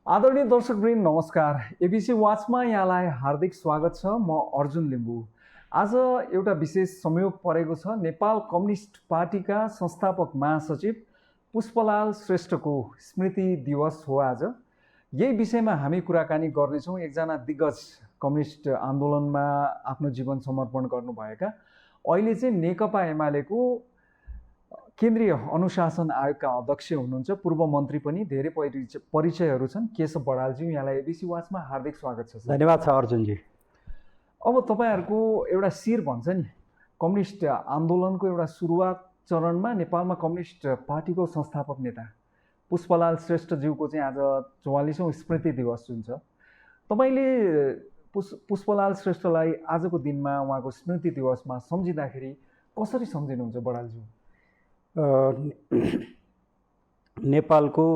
आदरणीय दर्शकवृन्द नमस्कार। एबिसी वाचमा यहाँलाई हार्दिक स्वागत छ। म अर्जुन लिम्बू। आज एउटा विशेष संयोग परेको छ। नेपाल कम्युनिस्ट पार्टीका संस्थापक महासचिव पुष्पलाल श्रेष्ठको स्मृति दिवस हो आज। यही विषयमा हामी कुराकानी गर्नेछौँ। एकजना दिग्गज कम्युनिस्ट आन्दोलनमा आफ्नो जीवन समर्पण गर्नुभएका, अहिले चाहिँ नेकपा एमालेको केन्द्रीय अनुशासन आयोगका अध्यक्ष हुनुहुन्छ, पूर्व मन्त्री पनि, धेरै परिचयहरू छन्। केशव बडालज्यू, यहाँलाई एबिसी वाचमा हार्दिक स्वागत छ। धन्यवाद छ अर्जुनजी। अब तपाईँहरूको एउटा शिर भन्छ नि, कम्युनिस्ट आन्दोलनको एउटा सुरुवात चरणमा नेपालमा कम्युनिस्ट पार्टीको संस्थापक नेता पुष्पलाल श्रेष्ठज्यूको चाहिँ आज 44औं स्मृति दिवस हुन्छ। तपाईँले पुष्पलाल श्रेष्ठलाई आजको दिनमा उहाँको स्मृति दिवसमा सम्झिँदाखेरि कसरी सम्झिनुहुन्छ बडालज्यू? नेपालको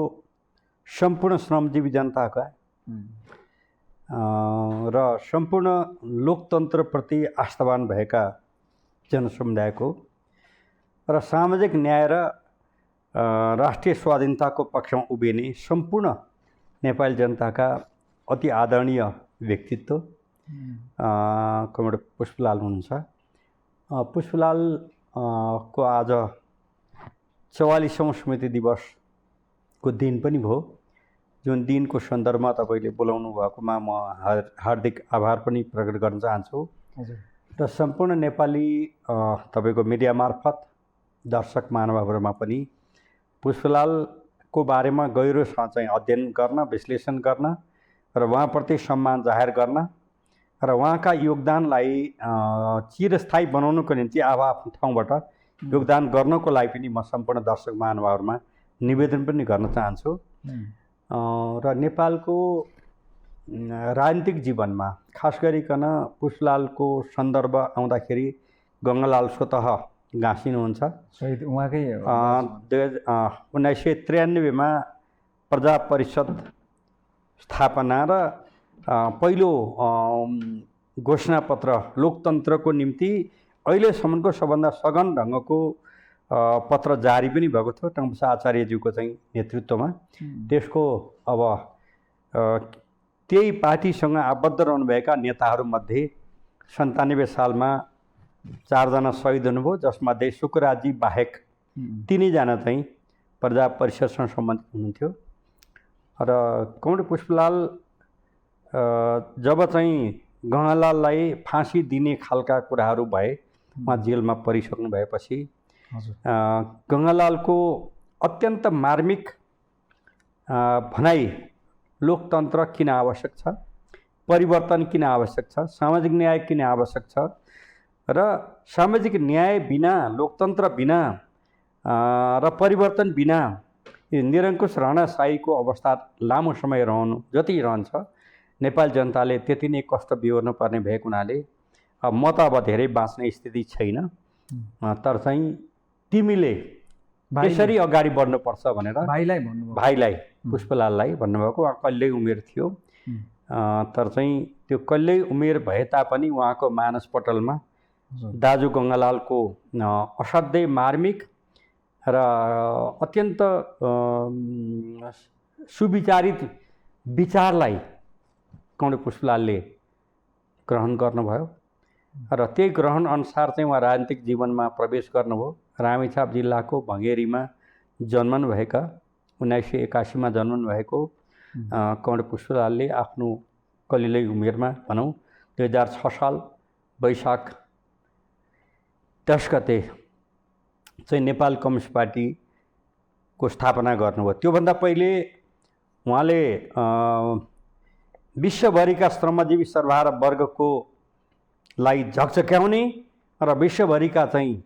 सम्पूर्ण श्रमजीवी जनताका र सम्पूर्ण लोकतन्त्रप्रति आस्थावान भएका जनसमुदायको र सामाजिक न्याय र राष्ट्रिय स्वाधीनताको पक्षमा उभिने सम्पूर्ण नेपाली जनताका अति आदरणीय व्यक्तित्व कमरेड पुष्पलाल हुनुहुन्छ। पुष्पलाल को आज 44औं स्मृति दिवसको दिन पनि भयो, जुन दिनको सन्दर्भमा तपाईँले बोलाउनु भएकोमा म हार्दिक आभार पनि प्रकट गर्न चाहन्छु। र सम्पूर्ण नेपाली तपाईँको मिडिया मार्फत दर्शक महानुभावहरूमा पनि पुष्पलालको बारेमा गहिरोसँग चाहिँ अध्ययन गर्न, विश्लेषण गर्न र उहाँप्रति सम्मान जाहेर गर्न र उहाँका योगदानलाई चिरस्थायी बनाउनको निम्ति आफ्नो ठाउँबाट योगदान गर्नको लागि पनि म सम्पूर्ण दर्शक महानुभावहरूमा निवेदन पनि गर्न चाहन्छु। र नेपालको राजनीतिक जीवनमा खास गरिकन पुष्पलालको सन्दर्भ आउँदाखेरि गङ्गालाल स्वतः गाँसिनुहुन्छ। उहाँकै 1993 मा प्रजा परिषद स्थापना र पहिलो घोषणापत्र लोकतन्त्रको निम्ति अहिलेसम्मको सबभन्दा सघन ढङ्गको पत्र जारी पनि भएको थियो टङ्कप्रसाद आचार्यज्यूको चाहिँ नेतृत्वमा। त्यसको अब त्यही पार्टीसँग आबद्ध रहनुभएका नेताहरूमध्ये 97 सालमा 4 जना शहीद हुनुभयो, जसमध्ये शुक्रराजी बाहेक 3 जना चाहिँ प्रजा परिषदसँग सम्बन्धित हुनुहुन्थ्यो। र कमरेड पुष्पलाल जब चाहिँ गङ्गालाललाई फाँसी दिने खालका कुराहरू भए, उहाँ जेलमा परिसक्नु भएपछि गङ्गालालको अत्यन्त मार्मिक भनाइ लोकतन्त्र किन आवश्यक छ, परिवर्तन किन आवश्यक छ, सामाजिक न्याय किन आवश्यक छ र सामाजिक न्याय बिना, लोकतन्त्र बिना र परिवर्तन बिना निरङ्कुश राणाशाहीको अवस्था लामो समय जति रहन्छ नेपाली जनताले त्यति नै कष्ट बिहोर्नु पर्ने भएको हुनाले म त अब धेरै बाँच्ने स्थिति छैन, तर चाहिँ तिमीले यसरी अगाडि बढ्नुपर्छ भनेर भाइलाई पुष्पलाललाई भन्नुभएको। उहाँ कहिल्यै उमेर थियो, तर चाहिँ त्यो कहिल्यै उमेर भए तापनि उहाँको मानसपटलमा दाजु गङ्गालालको असाध्यै मार्मिक र अत्यन्त सुविचारित विचारलाई कमरेड पुष्पलालले ग्रहण गर्नुभयो र त्यही ग्रहण अनुसार चाहिँ उहाँ राजनीतिक जीवनमा प्रवेश गर्नुभयो। रामेछाप जिल्लाको भँगेरीमा जन्मनु भएका 1981 मा जन्मनु भएको कमरेड पुष्पलालले आफ्नो कलिलै उमेरमा भनौँ 2006 साल वैशाख 10 गते चाहिँ नेपाल कम्युनिस्ट पार्टीको स्थापना गर्नुभयो। त्योभन्दा पहिले उहाँले विश्वभरिका श्रमजीवी सर्वहारा वर्गको लाई झकझक्याउने र विश्वभरिका चाहिँ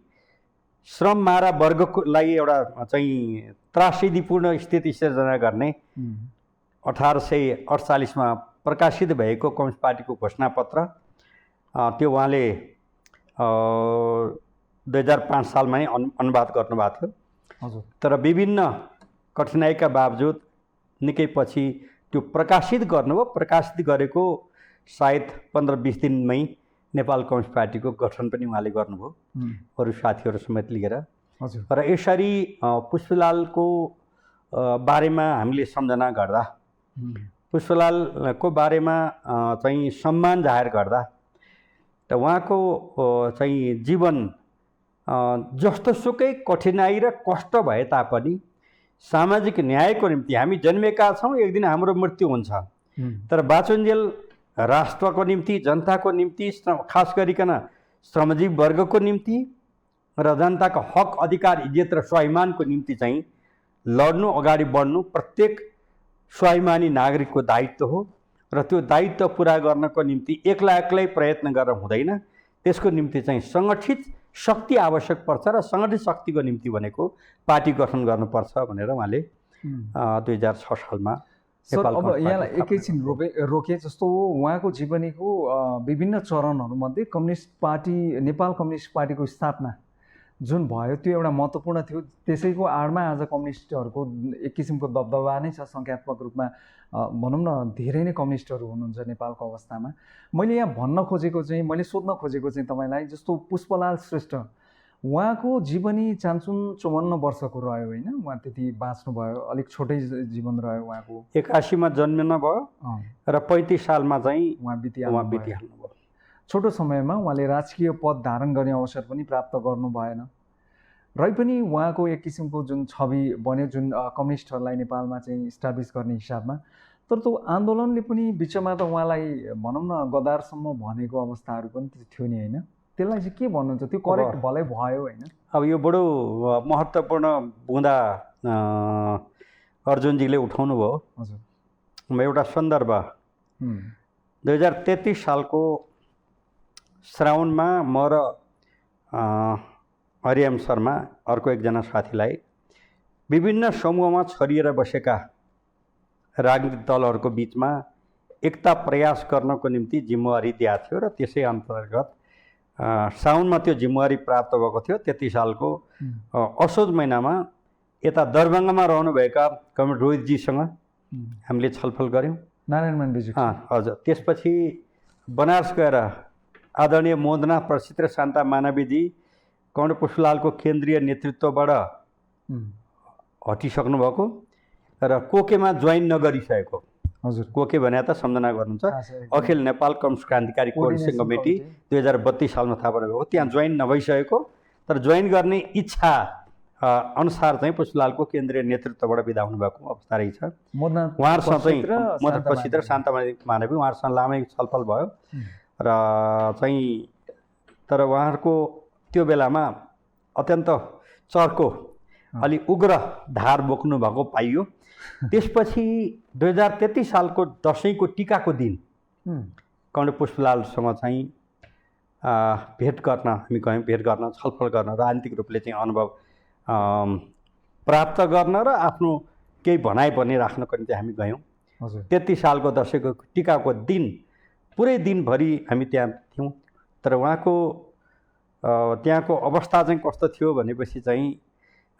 श्रम मारा वर्गको लागि एउटा चाहिँ त्रासदीपूर्ण स्थिति सिर्जना गर्ने 1848 मा प्रकाशित भएको कम्युनिस्ट पार्टीको घोषणापत्र त्यो उहाँले 2005 सालमा नै अनुवाद गर्नुभएको थियो। तर विभिन्न कठिनाइका बावजुद निकै पछि त्यो प्रकाशित गर्नुभयो। प्रकाशित गरेको सायद 15-20 दिनमै नेपाल कम्युनिस्ट पार्टीको गठन पनि उहाँले गर्नुभयो, अरू साथीहरू समेत लिएर। र यसरी पुष्पलालको बारेमा हामीले सम्झना गर्दा पुष्पलालको बारेमा चाहिँ सम्मान जाहेर गर्दा त उहाँको चाहिँ जीवन जस्तोसुकै कठिनाई र कष्ट भए तापनि सामाजिक न्यायको निम्ति हामी जन्मेका छौँ, एक दिन हाम्रो मृत्यु हुन्छ, तर बाँचुन्जेल राष्ट्रको निम्ति, जनताको निम्ति, खास गरिकन श्रमजीवी वर्गको निम्ति र जनताको हक अधिकार इज्जत र स्वाभिमानको निम्ति चाहिँ लड्नु, अगाडि बढ्नु प्रत्येक स्वाभिमानी नागरिकको दायित्व हो र त्यो दायित्व पुरा गर्नको निम्ति एक्लै प्रयत्न गरेर हुँदैन। त्यसको निम्ति चाहिँ सङ्गठित शक्ति आवश्यक पर्छ र सङ्गठित शक्तिको निम्ति भनेको पार्टी गठन गर्नुपर्छ भनेर उहाँले 2006 सालमा सर अब यहाँलाई एकैछिन रोके जस्तो उहाँको जीवनीको विभिन्न चरणहरूमध्ये कम्युनिस्ट पार्टी, नेपाल कम्युनिस्ट पार्टीको स्थापना जुन भयो त्यो एउटा महत्त्वपूर्ण थियो। त्यसैको आडमा आज कम्युनिस्टहरूको एक किसिमको दबदबा नै छ, सङ्ख्यात्मक रूपमा भनौँ न धेरै नै कम्युनिस्टहरू हुनुहुन्छ नेपालको अवस्थामा। मैले यहाँ भन्न खोजेको चाहिँ, मैले सोध्न खोजेको चाहिँ तपाईँलाई, जस्तो पुष्पलाल श्रेष्ठ उहाँको जीवनी 54 वर्षको रह्यो होइन, उहाँ त्यति बाँच्नुभयो, अलिक छोटै जीवन रह्यो उहाँको। 81 मा जन्मिनु भयो र 35 सालमा चाहिँ उहाँ बितिहाल्नु भयो। छोटो समयमा उहाँले राजकीय पद धारण गर्ने अवसर पनि प्राप्त गर्नु भएन, र पनि उहाँको एक किसिमको जुन छवि बन्यो, जुन कम्युनिस्टहरूलाई नेपालमा चाहिँ इस्टाब्लिस गर्ने हिसाबमा, तर त्यो आन्दोलनले पनि बिचमा त उहाँलाई भनौँ न गद्दारसम्म भनेको अवस्थाहरू पनि थियो नि होइन, त्यसलाई चाहिँ के भन्नुहुन्छ? त्यो करेक्ट भलै भयो होइन? अब यो बडो महत्त्वपूर्ण बुँदा अर्जुनजीले उठाउनु भयो। हजुर, म एउटा सन्दर्भ 2033 सालको श्रावणमा म र हरियाम शर्मा अर्को एकजना साथीलाई विभिन्न समूहमा छरिएर बसेका राजनीतिक दलहरूको बिचमा एकता प्रयास गर्नको निम्ति जिम्मेवारी दिएको थियो र त्यसै अन्तर्गत साउनमा त्यो जिम्मेवारी प्राप्त भएको थियो। 33 सालको असोज महिनामा यता दरभङ्गामा रहनुभएका कमरेड रोहितजीसँग हामीले छलफल गऱ्यौँ। नारायण बिजु हजुर, त्यसपछि बनारस गएर आदरणीय मोदनाथ प्रसिद्ध र शान्ता मानवीजी कमरेड पुष्पलालको केन्द्रीय नेतृत्वबाट हटिसक्नु भएको र कोकेमा जोइन नगरिसकेको। हजुर, कोके भने त सम्झना गर्नुहुन्छ, अखिल नेपाल कम्युनिस्ट क्रान्तिकारी कोअर्डिनेसन कमिटी 2032 सालमा थापना भएको, त्यहाँ जोइन नभइसकेको, तर जोइन गर्ने इच्छा अनुसार चाहिँ पुष्पलालको केन्द्रीय नेतृत्वबाट बिदा हुनुभएको अवस्था रहेछ। उहाँहरूसँग चाहिँ मोदन प्रसिद्ध र शान्ता मानवी उहाँहरूसँग लामै छलफल भयो र चाहिँ तर उहाँहरूको त्यो बेलामा अत्यन्त चर्को अलि उग्र धार बोक्नु भएको पाइयो। त्यसपछि 2033 सालको दसैँको टिकाको दिन कमरेड पुष्पलालसँग चाहिँ भेट गर्न हामी गयौँ, भेट गर्न, छलफल गर्न, राजनीतिक रूपले चाहिँ अनुभव प्राप्त गर्न र आफ्नो केही भनाइ पनि राख्नको निम्ति हामी गयौँ। 33 सालको दसैँको टिकाको दिन पुरै दिनभरि हामी त्यहाँ थियौँ। तर उहाँको त्यहाँको अवस्था चाहिँ कस्तो थियो भनेपछि चाहिँ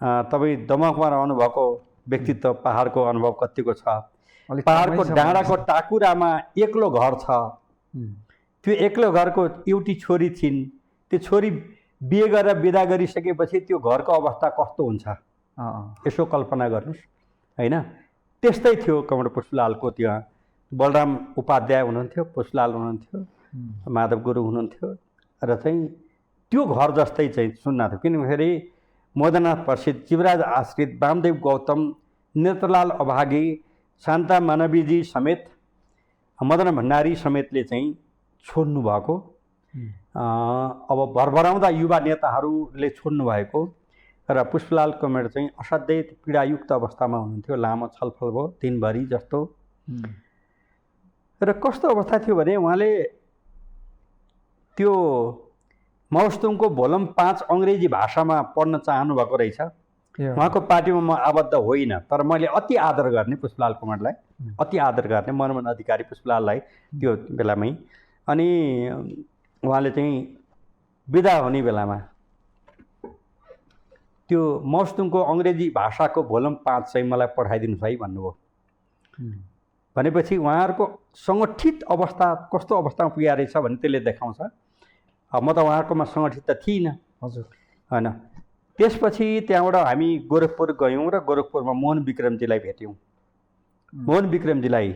तपाईँ दमकमा रहनुभएको व्यक्तित्व, पहाडको अनुभव कतिको छ, पहाडको डाँडाको टाकुरामा एक्लो घर छ, त्यो एक्लो घरको एउटी छोरी थिइन्, त्यो छोरी बिहे गरेर बिदा गरिसकेपछि त्यो घरको अवस्था कस्तो हुन्छ यसो कल्पना गर्नुहोस् होइन। त्यस्तै थियो कमरेड पुष्पलालको। त्यहाँ बलराम उपाध्याय हुनुहुन्थ्यो, पुष्पलाल हुनुहुन्थ्यो, माधव गुरुङ हुनुहुन्थ्यो र चाहिँ त्यो घर जस्तै चाहिँ सुन्न थियो। किनभने मोदनाथ प्रसिद्ध, शिवराज आश्रित, वामदेव गौतम, नेत्रलाल अभागी, शान्ता मानवीजी समेत, मदन भण्डारी समेतले चाहिँ छोड्नु भएको, अब भरभराउँदा युवा नेताहरूले छोड्नु भएको र पुष्पलाल कमरेड चाहिँ असाध्यै पीडायुक्त अवस्थामा हुनुहुन्थ्यो। लामो छलफल भयो दिनभरि जस्तो। र कस्तो अवस्था थियो भने उहाँले त्यो मौस्तुङको भोलम 5 अङ्ग्रेजी भाषामा पढ्न चाहनु भएको रहेछ। उहाँको पार्टीमा म आबद्ध होइन, तर मैले अति आदर गर्ने पुष्पलाल कमरेडलाई, अति आदर गर्ने मनमोहन अधिकारी पुष्पलाललाई त्यो बेलामै। अनि उहाँले चाहिँ बिदा हुने बेलामा त्यो मौस्तुङको अङ्ग्रेजी भाषाको भोलम 5 चाहिँ मलाई पठाइदिनुहोस् है भन्नुभयो। भनेपछि उहाँहरूको सङ्गठित अवस्था कस्तो अवस्थामा पुगेको रहेछ भने त्यसले देखाउँछ। म त उहाँहरूकोमा सङ्गठित त थिइनँ। हजुर होइन। त्यसपछि त्यहाँबाट हामी गोरखपुर गयौँ र गोरखपुरमा मोहन विक्रमजीलाई भेट्यौँ। मोहन विक्रमजीलाई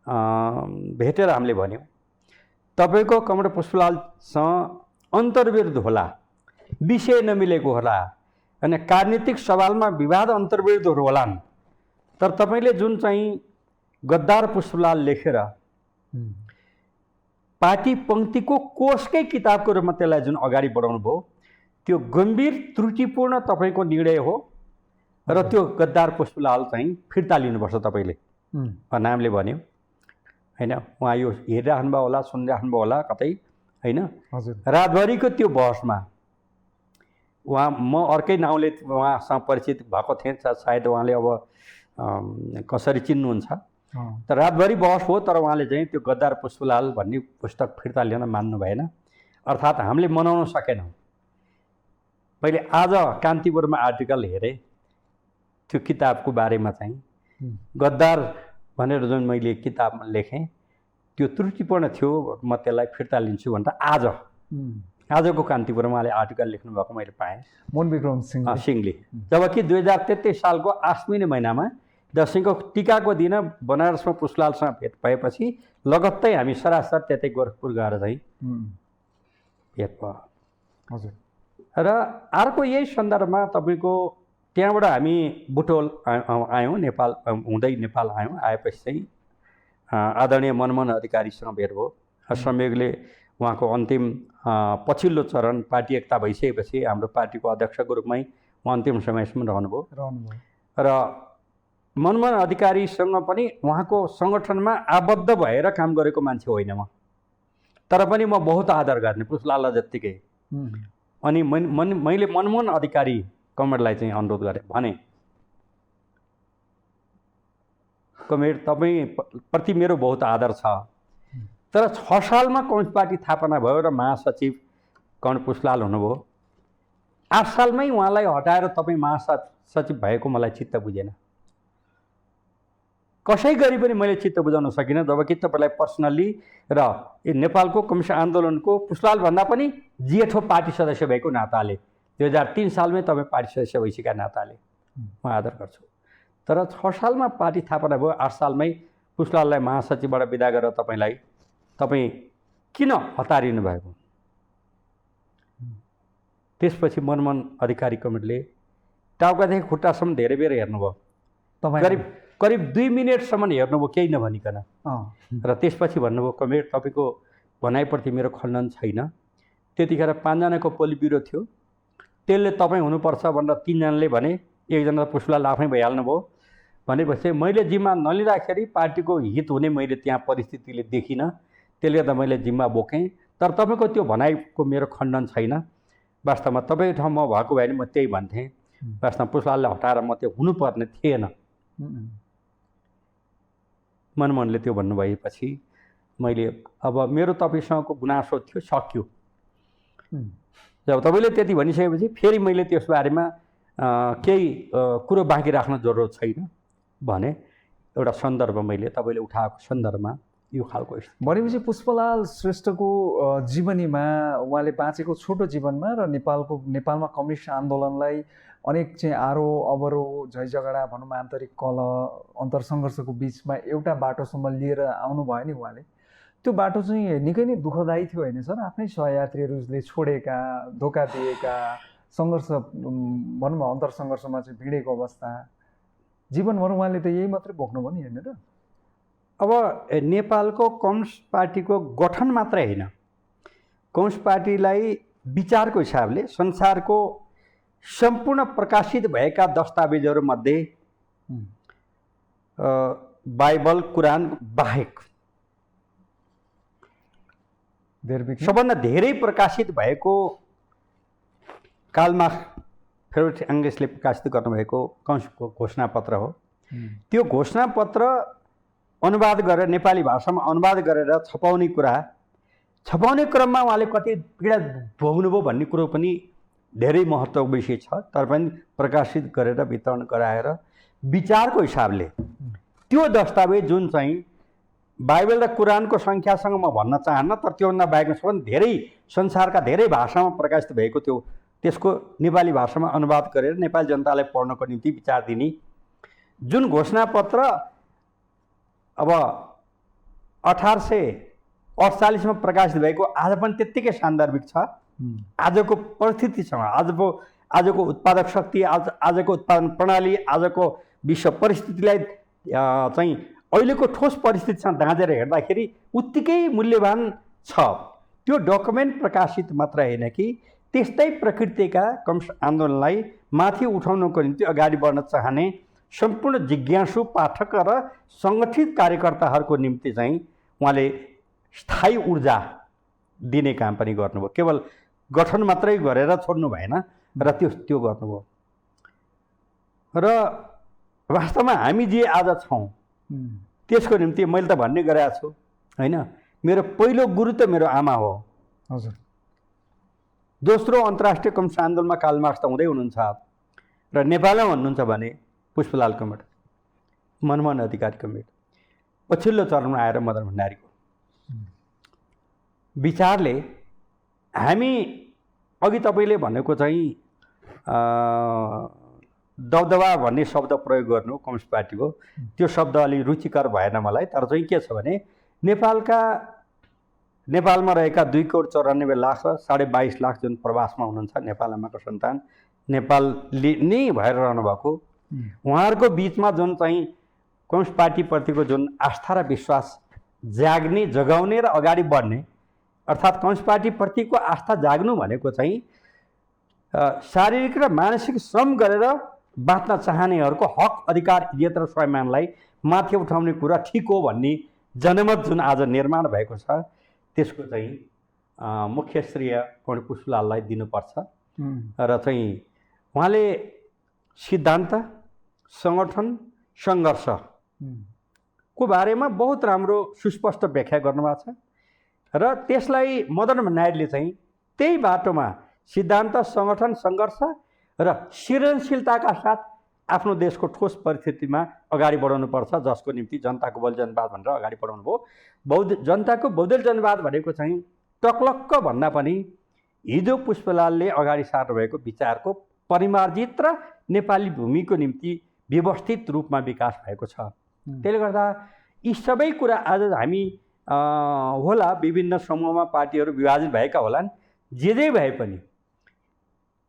भेटेर हामीले भन्यौँ तपाईँको कमरेड पुष्पलालसँग अन्तर्विरोध होला, विषय नमिलेको होला, अनि राजनीतिक सवालमा विवाद अन्तर्विरोधहरू होलान्, तर तपाईँले जुन चाहिँ गद्दार पुष्पलाल लेखेर पार्टी पङ्क्तिको कोषकै किताबको रूपमा त्यसलाई जुन अगाडि बढाउनु भयो, त्यो गम्भीर त्रुटिपूर्ण तपाईँको निर्णय हो र त्यो गद्दार पुष्पलाल चाहिँ फिर्ता लिनुपर्छ तपाईँले नामले भन्यो होइन। उहाँ यो हेरिराख्नुभयो होला, सुनिराख्नुभयो होला कतै होइन। रातभरिको त्यो बहसमा उहाँ, म अर्कै नाउँले उहाँसँग परिचित भएको थिएँ, सायद उहाँले अब कसरी चिन्नुहुन्छ, तर रातभरि बहस हो, तर उहाँले चाहिँ त्यो गद्दार पुष्पलाल भन्ने पुस्तक फिर्ता लिन मान्नु भएन। अर्थात् हामीले मनाउन सकेनौँ। मैले आज कान्तिपुरमा आर्टिकल हेरेँ त्यो किताबको बारेमा चाहिँ गद्दार भनेर जुन मैले किताबमा लेखेँ त्यो त्रुटिपूर्ण थियो, म त्यसलाई फिर्ता लिन्छु भनेर आजको कान्तिपुरमा उहाँले आर्टिकल लेख्नुभएको मैले पाएँ, मनविक्रम सिंहले। जबकि 2033 सालको आश्विन महिनामा दसैँको टिकाको दिन बनारसमा पुष्पलालसँग भेट भएपछि लगत्तै हामी सरासर त्यतै गोरखपुर गएर चाहिँ भेट भयो। हजुर। र अर्को यही सन्दर्भमा तपाईँको त्यहाँबाट हामी बुटोल आयौँ, नेपाल हुँदै नेपाल आयौँ। आएपछि चाहिँ आदरणीय मनमोहन अधिकारीसँग भेट भयो। संयोगले उहाँको अन्तिम पछिल्लो चरण पार्टी एकता भइसकेपछि हाम्रो पार्टीको अध्यक्षको रूपमै उहाँ अन्तिम समयसम्म रहनुभयो। र मनमोहन अधिकारीसँग पनि उहाँको सङ्गठनमा आबद्ध भएर काम गरेको मान्छे होइन म, तर पनि म बहुत आदर गर्ने पुष्पलाललाई जत्तिकै। अनि मैले मनमोहन अधिकारी कमरेडलाई चाहिँ अनुरोध गरेँ, भने कमरेड तपाईँ प्रति मेरो बहुत आदर छ, तर 6 सालमा कम्युनिस्ट पार्टी स्थापना भयो र महासचिव कमरेड पुष्पलाल हुनुभयो। 8 सालमै उहाँलाई हटाएर तपाईँ महासचिव भएको मलाई चित्त बुझेन। कसै गरी पनि मैले चित्त बुझाउन सकिनँ, जबकि तपाईँलाई पर्सनल्ली र नेपालको कम्युनिस्ट आन्दोलनको पुष्पलालभन्दा पनि जेठो पार्टी सदस्य भएको नाताले 2003 सालमै तपाईँ पार्टी सदस्य भइसकेका नाताले म आदर गर्छु। तर 6 सालमा पार्टी स्थापना भयो, 8 सालमै पुष्पलाललाई महासचिवबाट बिदा गरेर तपाईँ किन हतारिनु भएको? त्यसपछि मनमोहन अधिकारी कमिटीले टाउकादेखि खुट्टासम्म धेरै बेर हेर्नुभयो, करिब 2 मिनटसम्म हेर्नुभयो केही नभनिकन। र त्यसपछि भन्नुभयो, कमरेड तपाईँको भनाइप्रति मेरो खण्डन छैन। त्यतिखेर 5 जनाको पोलिट ब्युरो थियो, त्यसले तपाईँ हुनुपर्छ भनेर 3 जनाले भने, एकजना त पुष्पलाल आफै भइहाल्नु भयो। भनेपछि मैले जिम्मा नलिँदाखेरि पार्टीको हित हुने मैले त्यहाँ परिस्थितिले देखिनँ, त्यसले गर्दा मैले जिम्मा बोकेँ। तर तपाईँको त्यो भनाइको मेरो खण्डन छैन। वास्तवमा तपाईँको ठाउँमा भएको भए नि म त्यही भन्थेँ। वास्तवमा पुष्पलाललाई हटाएर म त्यो हुनुपर्ने थिएन। मनमोहनले त्यो भन्नुभएपछि मैले अब मेरो तपाईँसँगको गुनासो थियो, सक्यो। जब तपाईँले त्यति भनिसकेपछि फेरि मैले त्यस बारेमा केही कुरो बाँकी राख्न जरुरत छैन भने एउटा सन्दर्भ मैले तपाईँले उठाएको सन्दर्भमा यो खालको भनेपछि पुष्पलाल श्रेष्ठको जीवनीमा उहाँले बाँचेको छोटो जीवनमा र नेपालमा कम्युनिस्ट आन्दोलनलाई अनेक चाहिँ अवरोह झै झगडा भनौँ आन्तरिक कलह अन्तरसङ्घर्षको बिचमा एउटा बाटोसम्म लिएर आउनुभयो नि उहाँले। त्यो बाटो चाहिँ निकै नै दुःखदायी थियो होइन सर? आफ्नै सहयात्रीहरूले छोडेका, धोका दिएका, सङ्घर्ष भनौँ अन्तरसङ्घर्षमा चाहिँ भिडेको अवस्था, जीवनभर उहाँले त यही मात्रै भोग्नुभयो नि होइन र? अब नेपालको कम्युनिस्ट पार्टीको गठन मात्रै होइन, कम्युनिस्ट पार्टीलाई विचारको हिसाबले संसारको सम्पूर्ण प्रकाशित भएका दस्तावेजहरूमध्ये बाइबल कुरान बाहेक सबभन्दा धेरै प्रकाशित भएको कालमा फेरोट एङ्गेसले प्रकाशित गर्नुभएको कम्युनिस्टको घोषणापत्र हो। त्यो घोषणापत्र अनुवाद गरेर नेपाली भाषामा अनुवाद गरेर छपाउने क्रममा उहाँले कति पीडा भोग्नुभयो भन्ने कुरो पनि धेरै महत्त्वको विषय छ। तर पनि प्रकाशित गरेर वितरण गराएर विचारको हिसाबले त्यो दस्तावेज जुन चाहिँ बाइबल र कुरानको सङ्ख्यासँग म भन्न चाहन्न, तर त्योभन्दा बाहेक सबभन्दा धेरै संसारका धेरै भाषामा प्रकाशित भएको त्यसको नेपाली भाषामा अनुवाद गरेर नेपाली जनतालाई पढ्नको निम्ति विचार दिने जुन घोषणापत्र अब 1848 मा प्रकाशित भएको आज पनि त्यत्तिकै सान्दर्भिक छ। आजको परिस्थितिसँग, आजको उत्पादक शक्ति, आजको उत्पादन प्रणाली, आजको विश्व परिस्थितिलाई चाहिँ अहिलेको ठोस परिस्थितिसँग दाँजेर हेर्दाखेरि उत्तिकै मूल्यवान छ। त्यो डकुमेन्ट प्रकाशित मात्र होइन कि त्यस्तै प्रकृतिका कम्युनिस्ट आन्दोलनलाई माथि उठाउनको निम्ति अगाडि बढ्न चाहने सम्पूर्ण जिज्ञासु पाठक र सङ्गठित कार्यकर्ताहरूको निम्ति चाहिँ उहाँले स्थायी ऊर्जा दिने काम पनि गर्नुभयो। केवल गठन मात्रै गरेर छोड्नु भएन र त्यो गर्नुभयो। र वास्तवमा हामी जे आज छौँ त्यसको निम्ति मैले त भन्ने गरेको छु होइन, मेरो पहिलो गुरु त मेरो आमा हो। हजुर। दोस्रो अन्तर्राष्ट्रिय कम्युनिस्ट आन्दोलनमा कार्ल मार्क्स त हुँदै हुनुहुन्छ र नेपालमा भन्नुहुन्छ भने पुष्पलाल कमरेड, मनमोहन अधिकारी कमरेड, पछिल्लो चरणमा आएर मदन भण्डारीको विचारले हामी अघि तपाईँले भनेको चाहिँ दबदबा भन्ने शब्द प्रयोग गर्नु कम्युनिस्ट पार्टीको, त्यो शब्द अलि रुचिकर भएन मलाई। तर चाहिँ के छ भने नेपालमा रहेका 2,94,00,000 र 22.5 लाख जुन प्रवासमा हुनुहुन्छ नेपाल आमाको सन्तान, नेपालले नै भएर रहनुभएको, उहाँहरूको बिचमा जुन चाहिँ कम्युनिस्ट पार्टीप्रतिको जुन आस्था र विश्वास जगाउने र अगाडि बढ्ने, अर्थात् कम्युनिस्ट पार्टीप्रतिको आस्था जाग्नु भनेको चाहिँ शारीरिक र मानसिक श्रम गरेर बाँच्न चाहनेहरूको हक, अधिकार, इज्जत र स्वाभिमानलाई माथि उठाउने कुरा ठिक हो भन्ने जनमत जुन आज निर्माण भएको छ, त्यसको चाहिँ मुख्य श्रेय कमरेड पुष्पलाललाई दिनुपर्छ। र चाहिँ उहाँले सिद्धान्त, सङ्गठन, सङ्घर्षको बारेमा बहुत राम्रो सुस्पष्ट व्याख्या गर्नुभएको छ र त्यसलाई मदन भण्डारीले चाहिँ त्यही बाटोमा सिद्धान्त, सङ्गठन, सङ्घर्ष र सृजनशीलताका साथ आफ्नो देशको ठोस परिस्थितिमा अगाडि बढाउनुपर्छ, जसको निम्ति जनताको बौद्ध जनवाद भनेर अगाडि बढाउनु भयो। जनताको बौद्ध जनवाद भनेको चाहिँ टक्लक्क भन्दा पनि हिजो पुष्पलालले अगाडि सार्नुभएको विचारको परिमार्जित र नेपाली भूमिको निम्ति व्यवस्थित रूपमा विकास भएको छ। त्यसले गर्दा यी सबै कुरा आज हामी होला विभिन्न समूहमा पार्टीहरू विभाजित भएका होलान्, जे भए पनि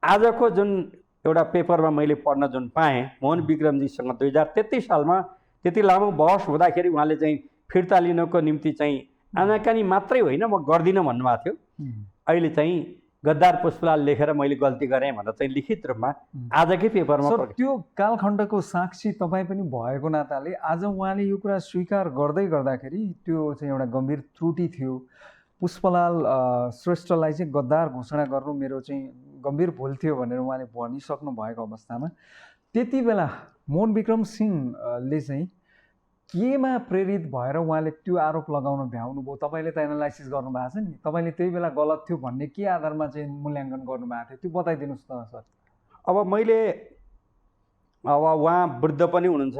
आजको जुन एउटा पेपरमा मैले पढ्न जुन पाएँ, मोहन विक्रमजीसँग 2033 सालमा त्यति लामो बहस हुँदाखेरि उहाँले चाहिँ फिर्ता लिनको निम्ति चाहिँ आनाकानी मात्रै होइन म गर्दिनँ भन्नुभएको थियो। अहिले चाहिँ गद्दार पुष्पलाल लेखेर मैले गल्ती गरेँ भनेर चाहिँ लिखित रूपमा आजकै पेपरमा। सर, त्यो कालखण्डको साक्षी तपाईँ पनि भएको नाताले आज उहाँले यो कुरा स्वीकार गर्दै गर्दाखेरि त्यो चाहिँ एउटा गम्भीर त्रुटि थियो। पुष्पलाल श्रेष्ठलाई चाहिँ गद्दार घोषणा गर्नु मेरो चाहिँ गम्भीर भुल थियो भनेर उहाँले भनिसक्नु भएको अवस्थामा त्यति बेला मोहन विक्रम सिंहले चाहिँ केमा प्रेरित भएर उहाँले त्यो आरोप लगाउन भ्याउनु भयो? तपाईँले त एनालाइसिस गर्नुभएको छ नि, तपाईँले त्यही बेला गलत थियो भन्ने के आधारमा चाहिँ मूल्याङ्कन गर्नुभएको थियो, त्यो बताइदिनुहोस् न सर। अब उहाँ वृद्ध पनि हुनुहुन्छ,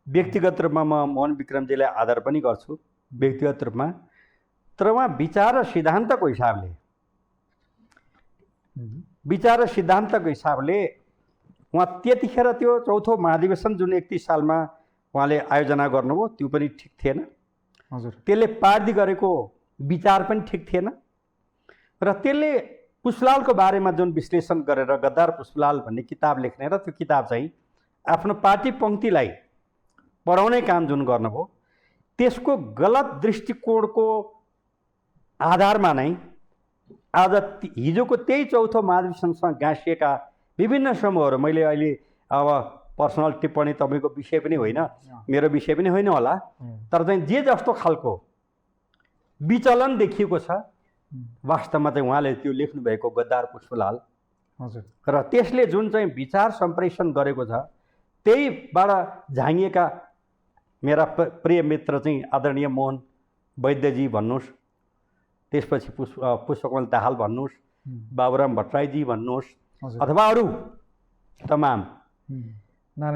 व्यक्तिगत रूपमा म मोहन विक्रमजीलाई आदर पनि गर्छु व्यक्तिगत रूपमा, तर उहाँ विचार र सिद्धान्तको हिसाबले उहाँ त्यतिखेर त्यो चौथो महाधिवेशन जुन 31 सालमा उहाँले आयोजना गर्नुभयो त्यो पनि ठिक थिएन। हजुर। त्यसले पार्टी गरेको विचार पनि ठिक थिएन र त्यसले पुष्पलालको बारेमा जुन विश्लेषण गरेर गद्दार पुष्पलाल भन्ने किताब लेख्ने र त्यो किताब चाहिँ आफ्नो पार्टी पङ्क्तिलाई पढाउने काम जुन गर्नुभयो, त्यसको गलत दृष्टिकोणको आधारमा नै आज हिजोको त्यही चौथो महाधिवेशनसँग गाँसिएका विभिन्न समूहहरू, मैले अहिले अब पर्सनल टिप्पणी तपाईँको विषय पनि होइन, मेरो विषय पनि होइन होला, तर चाहिँ जे जस्तो खालको विचलन देखिएको छ वास्तवमा चाहिँ उहाँले त्यो लेख्नुभएको गद्दार पुष्पलाल। हजुर। र त्यसले जुन चाहिँ विचार सम्प्रेषण गरेको छ त्यहीबाट झाँगिएका मेरा प्रिय मित्र चाहिँ आदरणीय मोहन वैद्यजी भन्नुहोस्, त्यसपछि पुष्पकमल दाहाल भन्नुहोस्, बाबुराम भट्टराईजी भन्नुहोस्, अथवा अरू तमाम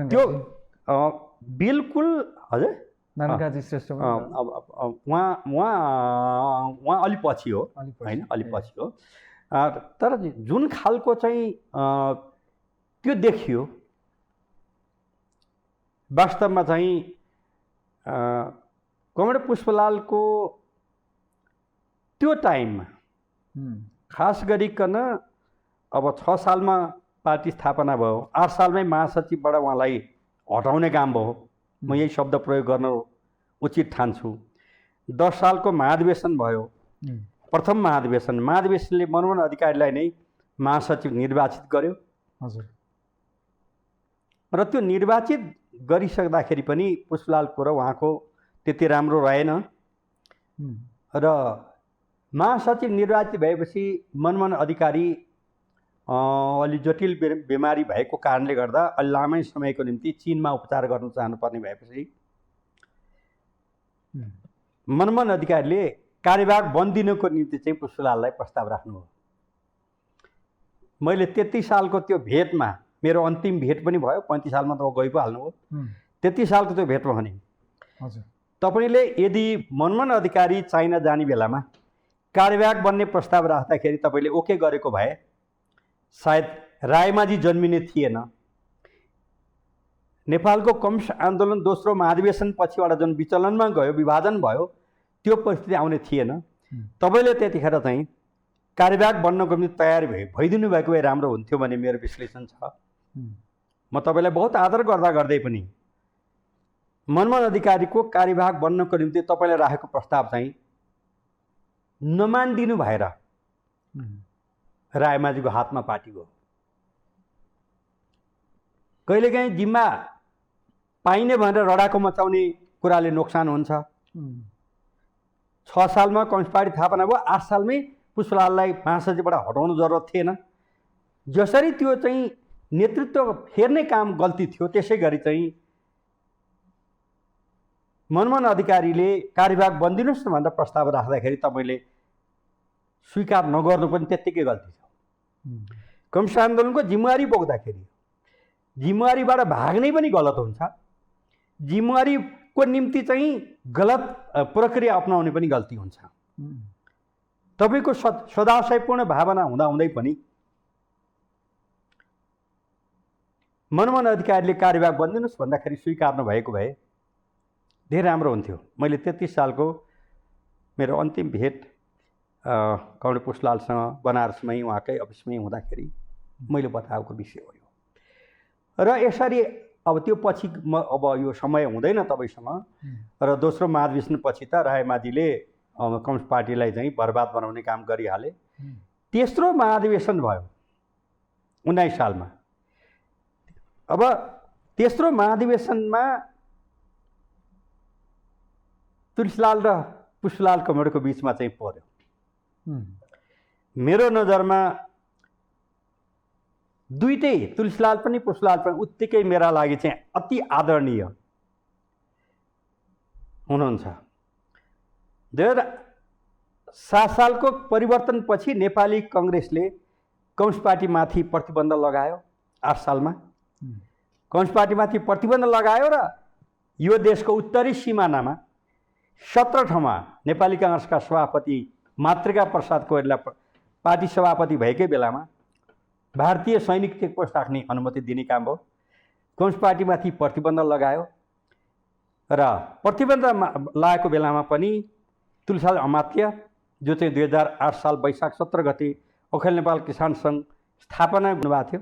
त्यो बिल्कुल। हजुर। नारायणजी श्रेष्ठ उहाँ अलि पछि हो होइन, अलि पछि हो, तर जुन खालको चाहिँ त्यो देखियो वास्तवमा चाहिँ कमरेड पुष्पलालको त्यो टाइममा खास गरिकन अब 6 सालमा पार्टी स्थापना भयो, 8 सालमै महासचिवबाट उहाँलाई हटाउने काम भयो। म यही शब्द प्रयोग गर्न उचित ठान्छु। 10 सालको महाधिवेशन भयो, प्रथम महाधिवेशनले मनमोहन अधिकारीलाई नै महासचिव निर्वाचित गर्यो। हजुर। र त्यो निर्वाचित गरिसक्दाखेरि पनि पुष्पलालको र उहाँको त्यति राम्रो रहेन। र महासचिव निर्वाचित भएपछि मनमोहन अधिकारी अलि जटिल बिमारी भएको कारणले गर्दा अलि लामै समयको निम्ति चीनमा उपचार गर्न चाहनुपर्ने भएपछि मनमोहन अधिकारीले कार्यभार बन्दिनको निम्ति चाहिँ पुष्पलाललाई प्रस्ताव राख्नुभयो। मैले 33 सालको त्यो भेटमा, मेरो अन्तिम भेट पनि भयो, 35 सालमा त गइ पो हाल्नुभयो। 33 सालको त्यो भेटमा भने हजुर, तपाईँले यदि मनमोहन अधिकारी चाइना जाने बेलामा कार्यवाहक बन्ने प्रस्ताव राख्दाखेरि तपाईँले ओके गरेको भए सायद रायमाझी जन्मिने थिएन। नेपालको कम्युनिस्ट आन्दोलन दोस्रो महाधिवेशन पछिबाट जुन विचलनमा गयो, विभाजन भयो, त्यो परिस्थिति आउने थिएन। तपाईँले त्यतिखेर चाहिँ कार्यवाहक बन्नको निम्ति तयार भइदिनु भएको भए राम्रो हुन्थ्यो भन्ने मेरो विश्लेषण छ। म तपाईँलाई बहुत आदर गर्दै पनि मनमोहन अधिकारीको कार्यवाहक बन्नको निम्ति तपाईँले राखेको प्रस्ताव चाहिँ नमानिदिनु भएर रायमाझीको हातमा पार्टी गयो। कहिलेकाहीँ जिम्मा पाइने भनेर रडाको मचाउने कुराले नोक्सान हुन्छ। 6 सालमा कम्युनिस्ट पार्टी स्थापना भयो, 8 सालमै पुष्पलाललाई महासचिवबाट हटाउनु जरुरत थिएन। जसरी त्यो चाहिँ नेतृत्व फेर्ने काम गल्ती थियो, त्यसै गरी चाहिँ मनमोहन अधिकारीले कार्यवाहक बन्दिनुहोस् न भनेर प्रस्ताव राख्दाखेरि तपाईँले स्वीकार नगर्नु पनि त्यत्तिकै गल्ती छ। कम्युनिस्ट आन्दोलनको जिम्मेवारी बोक्दाखेरि जिम्मेवारीबाट भाग्नै पनि गलत हुन्छ। जिम्मेवारीको निम्ति चाहिँ गलत प्रक्रिया अपनाउने पनि गल्ती हुन्छ। तपाईँको सदाशयपूर्ण भावना हुँदाहुँदै पनि मनमोहन अधिकारीले कार्यवाहक बन्दिनुहोस् भन्दाखेरि स्वीकार्नु भएको भए धेरै राम्रो हुन्थ्यो। मैले 33 सालको मेरो अन्तिम भेट कमरेड पुष्पलालसँग बनारसमै उहाँकै अफिसमै हुँदाखेरि मैले बताएको विषय हो यो। र यसरी अब त्यो पछि अब यो समय हुँदैन तपाईँसँग। र दोस्रो महाधिवेशन पछि त रायमाझीले कम्युनिस्ट पार्टीलाई चाहिँ बर्बाद बनाउने काम गरिहाले। तेस्रो महाधिवेशन भयो 19 सालमा। अब तेस्रो महाधिवेशनमा तुलसीलाल र पुष्पलाल कमरेडको बिचमा चाहिँ पर्यो। मेरो नजरमा दुईटै तुलसीलाल पनि पुष्पलाल पनि उत्तिकै मेरा लागि चाहिँ अति आदरणीय हुनुहुन्छ। 2007 सालको परिवर्तनपछि नेपाली कङ्ग्रेसले कम्युनिस्ट पार्टीमाथि प्रतिबन्ध लगायो। 8 सालमा कम्युनिस्ट पार्टीमाथि प्रतिबन्ध लगायो र यो देशको उत्तरी सिमानामा 17 ठाउँमा नेपाली काङ्ग्रेसका सभापति मातृका प्रसाद कोइराला पार्टी सभापति भएकै बेलामा भारतीय सैनिक चेकपोस्ट राख्ने अनुमति दिने काम भयो। कम्युनिस्ट पार्टीमाथि प्रतिबन्ध लगायो र प्रतिबन्ध लगाएको बेलामा पनि तुलसीलाल अमात्य जो चाहिँ 2008 साल वैशाख 17 गते अखिल नेपाल किसान सङ्घ स्थापना गर्नुभएको थियो।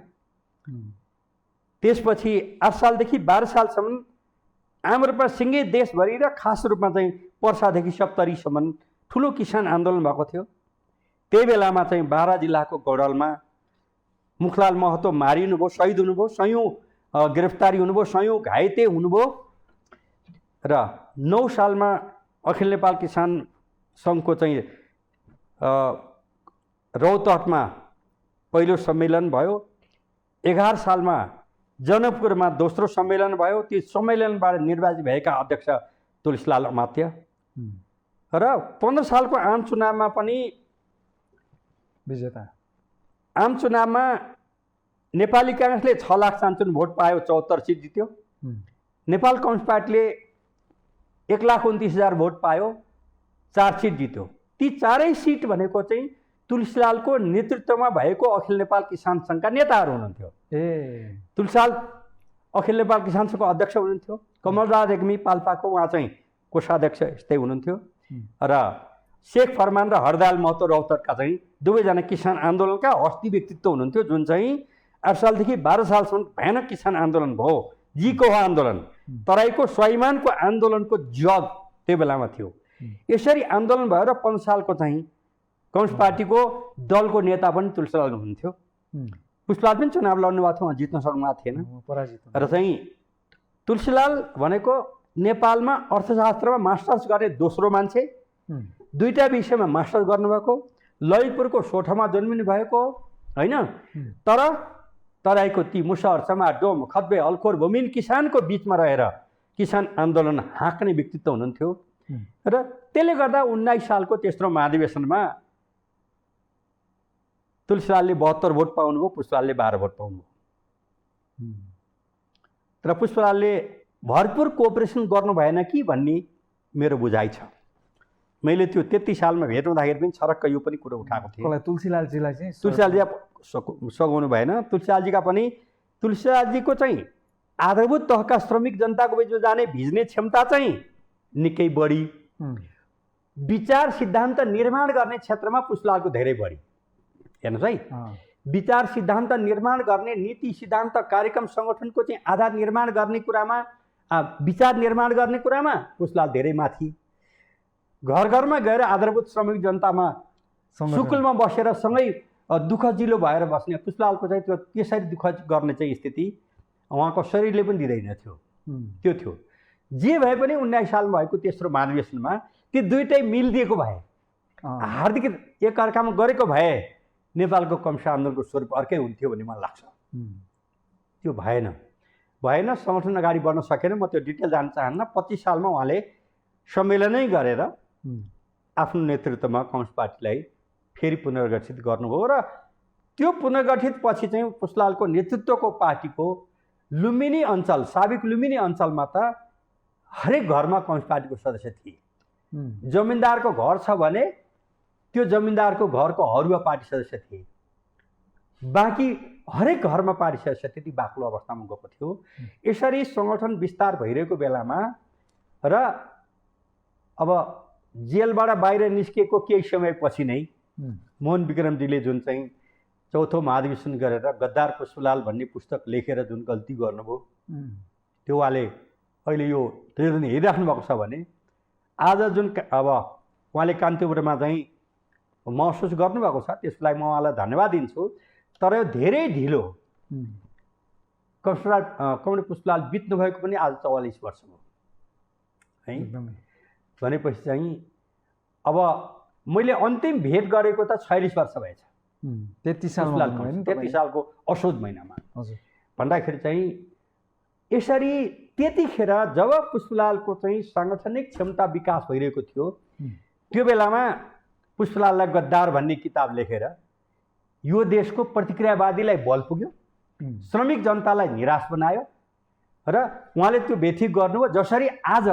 त्यसपछि 8 सालदेखि 12 सालसम्म आम रूपमा सिँगै देशभरि र खास रूपमा चाहिँ पर्सादेखि सप्तरीसम्म ठुलो किसान आन्दोलन भएको थियो। त्यही बेलामा चाहिँ बारा जिल्लाको गौडलमा मुखलाल महतो मारिनुभयो, शहीद हुनुभयो, सयौँ गिरफ्तारी हुनुभयो, सयौँ घाइते हुनुभयो। र 9 सालमा अखिल नेपाल किसान सङ्घको चाहिँ रौतहटमा पहिलो सम्मेलन भयो। 11 सालमा जनकपुरमा दोस्रो सम्मेलन भयो। त्यो सम्मेलनबाट निर्वाचित भएका अध्यक्ष तुलसीलाल अमात्य। र 15 सालको आम चुनावमा पनि विजेता। आम चुनावमा नेपाली काङ्ग्रेसले 6,47,000 भोट पायो, 74 सिट जित्यो। नेपाल कम्युनिस्ट पार्टीले 1,29,000 भोट पायो, 4 सिट जित्यो। ती चारै सिट भनेको चाहिँ तुलसीलालको नेतृत्वमा भएको अखिल नेपाल किसान सङ्घका नेताहरू हुनुहुन्थ्यो। तुलसीलाल अखिल नेपाल किसान सङ्घको अध्यक्ष हुनुहुन्थ्यो। कमलराज रेग्मी पाल्पाको उहाँ चाहिँ कोषाध्यक्ष यस्तै हुनुहुन्थ्यो र शेख फरमान र हरदयाल महतो रौतहटका चाहिँ दुवैजना किसान आन्दोलनका हस्ती व्यक्तित्व हुनुहुन्थ्यो, जुन चाहिँ 8 सालदेखि 12 सालसम्म भयानक किसान आन्दोलन भयो। जीको हो आन्दोलन, तराईको स्वाभिमानको आन्दोलनको जग त्यो बेलामा थियो। यसरी आन्दोलन भएर 5 सालको चाहिँ कम्युनिस्ट पार्टीको दलको नेता पनि तुलसीलाल हुनुहुन्थ्यो। पुष्पलाल पनि चुनाव लड्नु भएको थियो, जित्न सक्नु भएको थिएन, पराजित। र चाहिँ तुलसीलाल भनेको नेपालमा अर्थशास्त्रमा मास्टर्स गर्ने दोस्रो मान्छे, दुईटा विषयमा मास्टर्स गर्नुभएको, ललितपुरको सोठमा जन्मिनु भएको होइन, तर तराईको ती मुसहर, चमार, डोम, खद्बे, अल्खोर, भूमिहीन किसानको बिचमा रहेर किसान आन्दोलन हाँक्ने व्यक्तित्व हुनुहुन्थ्यो। र त्यसले गर्दा 19 सालको तेस्रो महाधिवेशनमा तुलसीलालले 72 भोट पाउनुभयो, पुष्पलालले 12 भोट पाउनुभयो। तर पुष्पलालले भरपुर कोअपरेसन गर्नु भएन कि भन्ने मेरो बुझाइ छ। मैले त्यो 33 सालमा भेट हुँदाखेरि पनि छरक्क यो पनि कुरो उठाएको थिएँ। तुलसीलालजीलाई चाहिँ तुलसीलालजी सघाउनु भएन। तुलसीलालजीको चाहिँ आधारभूत तहका श्रमिक जनताको बिचमा जाने भिज्ने क्षमता चाहिँ निकै बढी, विचार सिद्धान्त निर्माण गर्ने क्षेत्रमा पुष्पलालको धेरै बढी। हेर्नुहोस् है, विचार सिद्धान्त निर्माण गर्ने, नीति सिद्धान्त कार्यक्रम सङ्गठनको चाहिँ आधार निर्माण गर्ने कुरामा, विचार निर्माण गर्ने कुरामा पुष्पलाल धेरै माथि। घर घरमा गएर आधारभूत श्रमिक जनतामा सुकुलमा बसेर सँगै दुःख जिलो भएर बस्ने पुष्पलालको चाहिँ त्यो त्यसरी दुःख गर्ने चाहिँ स्थिति उहाँको शरीरले पनि दिँदैन थियो, त्यो थियो। जे भए पनि 19 सालमा भएको तेस्रो महाधिवेशनमा ती दुइटै मिलिदिएको भए, हार्दिक एकअर्कामा गरेको भए नेपालको कम्युनिस्ट आन्दोलनको स्वरूप अर्कै हुन्थ्यो भन्ने मलाई लाग्छ। त्यो भएन, सङ्गठन अगाडि बढ्न सकेन। म त्यो डिटेल जान्न चाहन्न। 25 सालमा उहाँले सम्मेलनै गरेर आफ्नो नेतृत्वमा कम्युनिस्ट पार्टीलाई फेरि पुनर्गठित गर्नुभयो र त्यो पुनर्गठित पछि चाहिँ पुष्पलालको नेतृत्वको पार्टीको लुम्बिनी अञ्चल, साबिक लुम्बिनी अञ्चलमा त हरेक घरमा कम्युनिस्ट पार्टीको सदस्य थिए। जमिनदारको घर छ भने त्यो जमिनदारको घरको हरुवा पार्टी सदस्य थिए, बाँकी हरेक घरमा पार्टी सदस्य त्यति बाक्लो अवस्थामा गएको थियो। यसरी सङ्गठन विस्तार भइरहेको बेलामा र अब जेलबाट बाहिर निस्केको केही समयपछि नै मोहन विक्रमजीले जुन चाहिँ चौथो महाधिवेशन गरेर गद्दार पुष्पलाल भन्ने पुस्तक लेखेर जुन गल्ती गर्नुभयो, त्यो उहाँले अहिले यो ट्रेन हेरिराख्नु भएको छ भने आज जुन अब उहाँले कान्तिपुरमा चाहिँ महसुस गर्नुभएको छ, त्यसलाई म उहाँलाई धन्यवाद दिन्छु। तर यो धेरै ढिलो। कमरेड पुष्पलाल बित्नु भएको पनि आज 44 वर्ष भयो है। भनेपछि चाहिँ अब मैले अन्तिम भेट गरेको त 46 वर्ष भएछ, 33 सालको असोज महिनामा भन्दाखेरि चाहिँ यसरी त्यतिखेर जब पुष्पलालको चाहिँ साङ्गठनिक क्षमता विकास भइरहेको थियो, त्यो बेलामा पुष्पलाललाई गद्दार भन्ने किताब लेखेर यो देशको प्रतिक्रियावादीलाई बल पुग्यो, श्रमिक जनतालाई निराश बनायो र उहाँले त्यो व्यथित गर्नुभयो। जसरी आज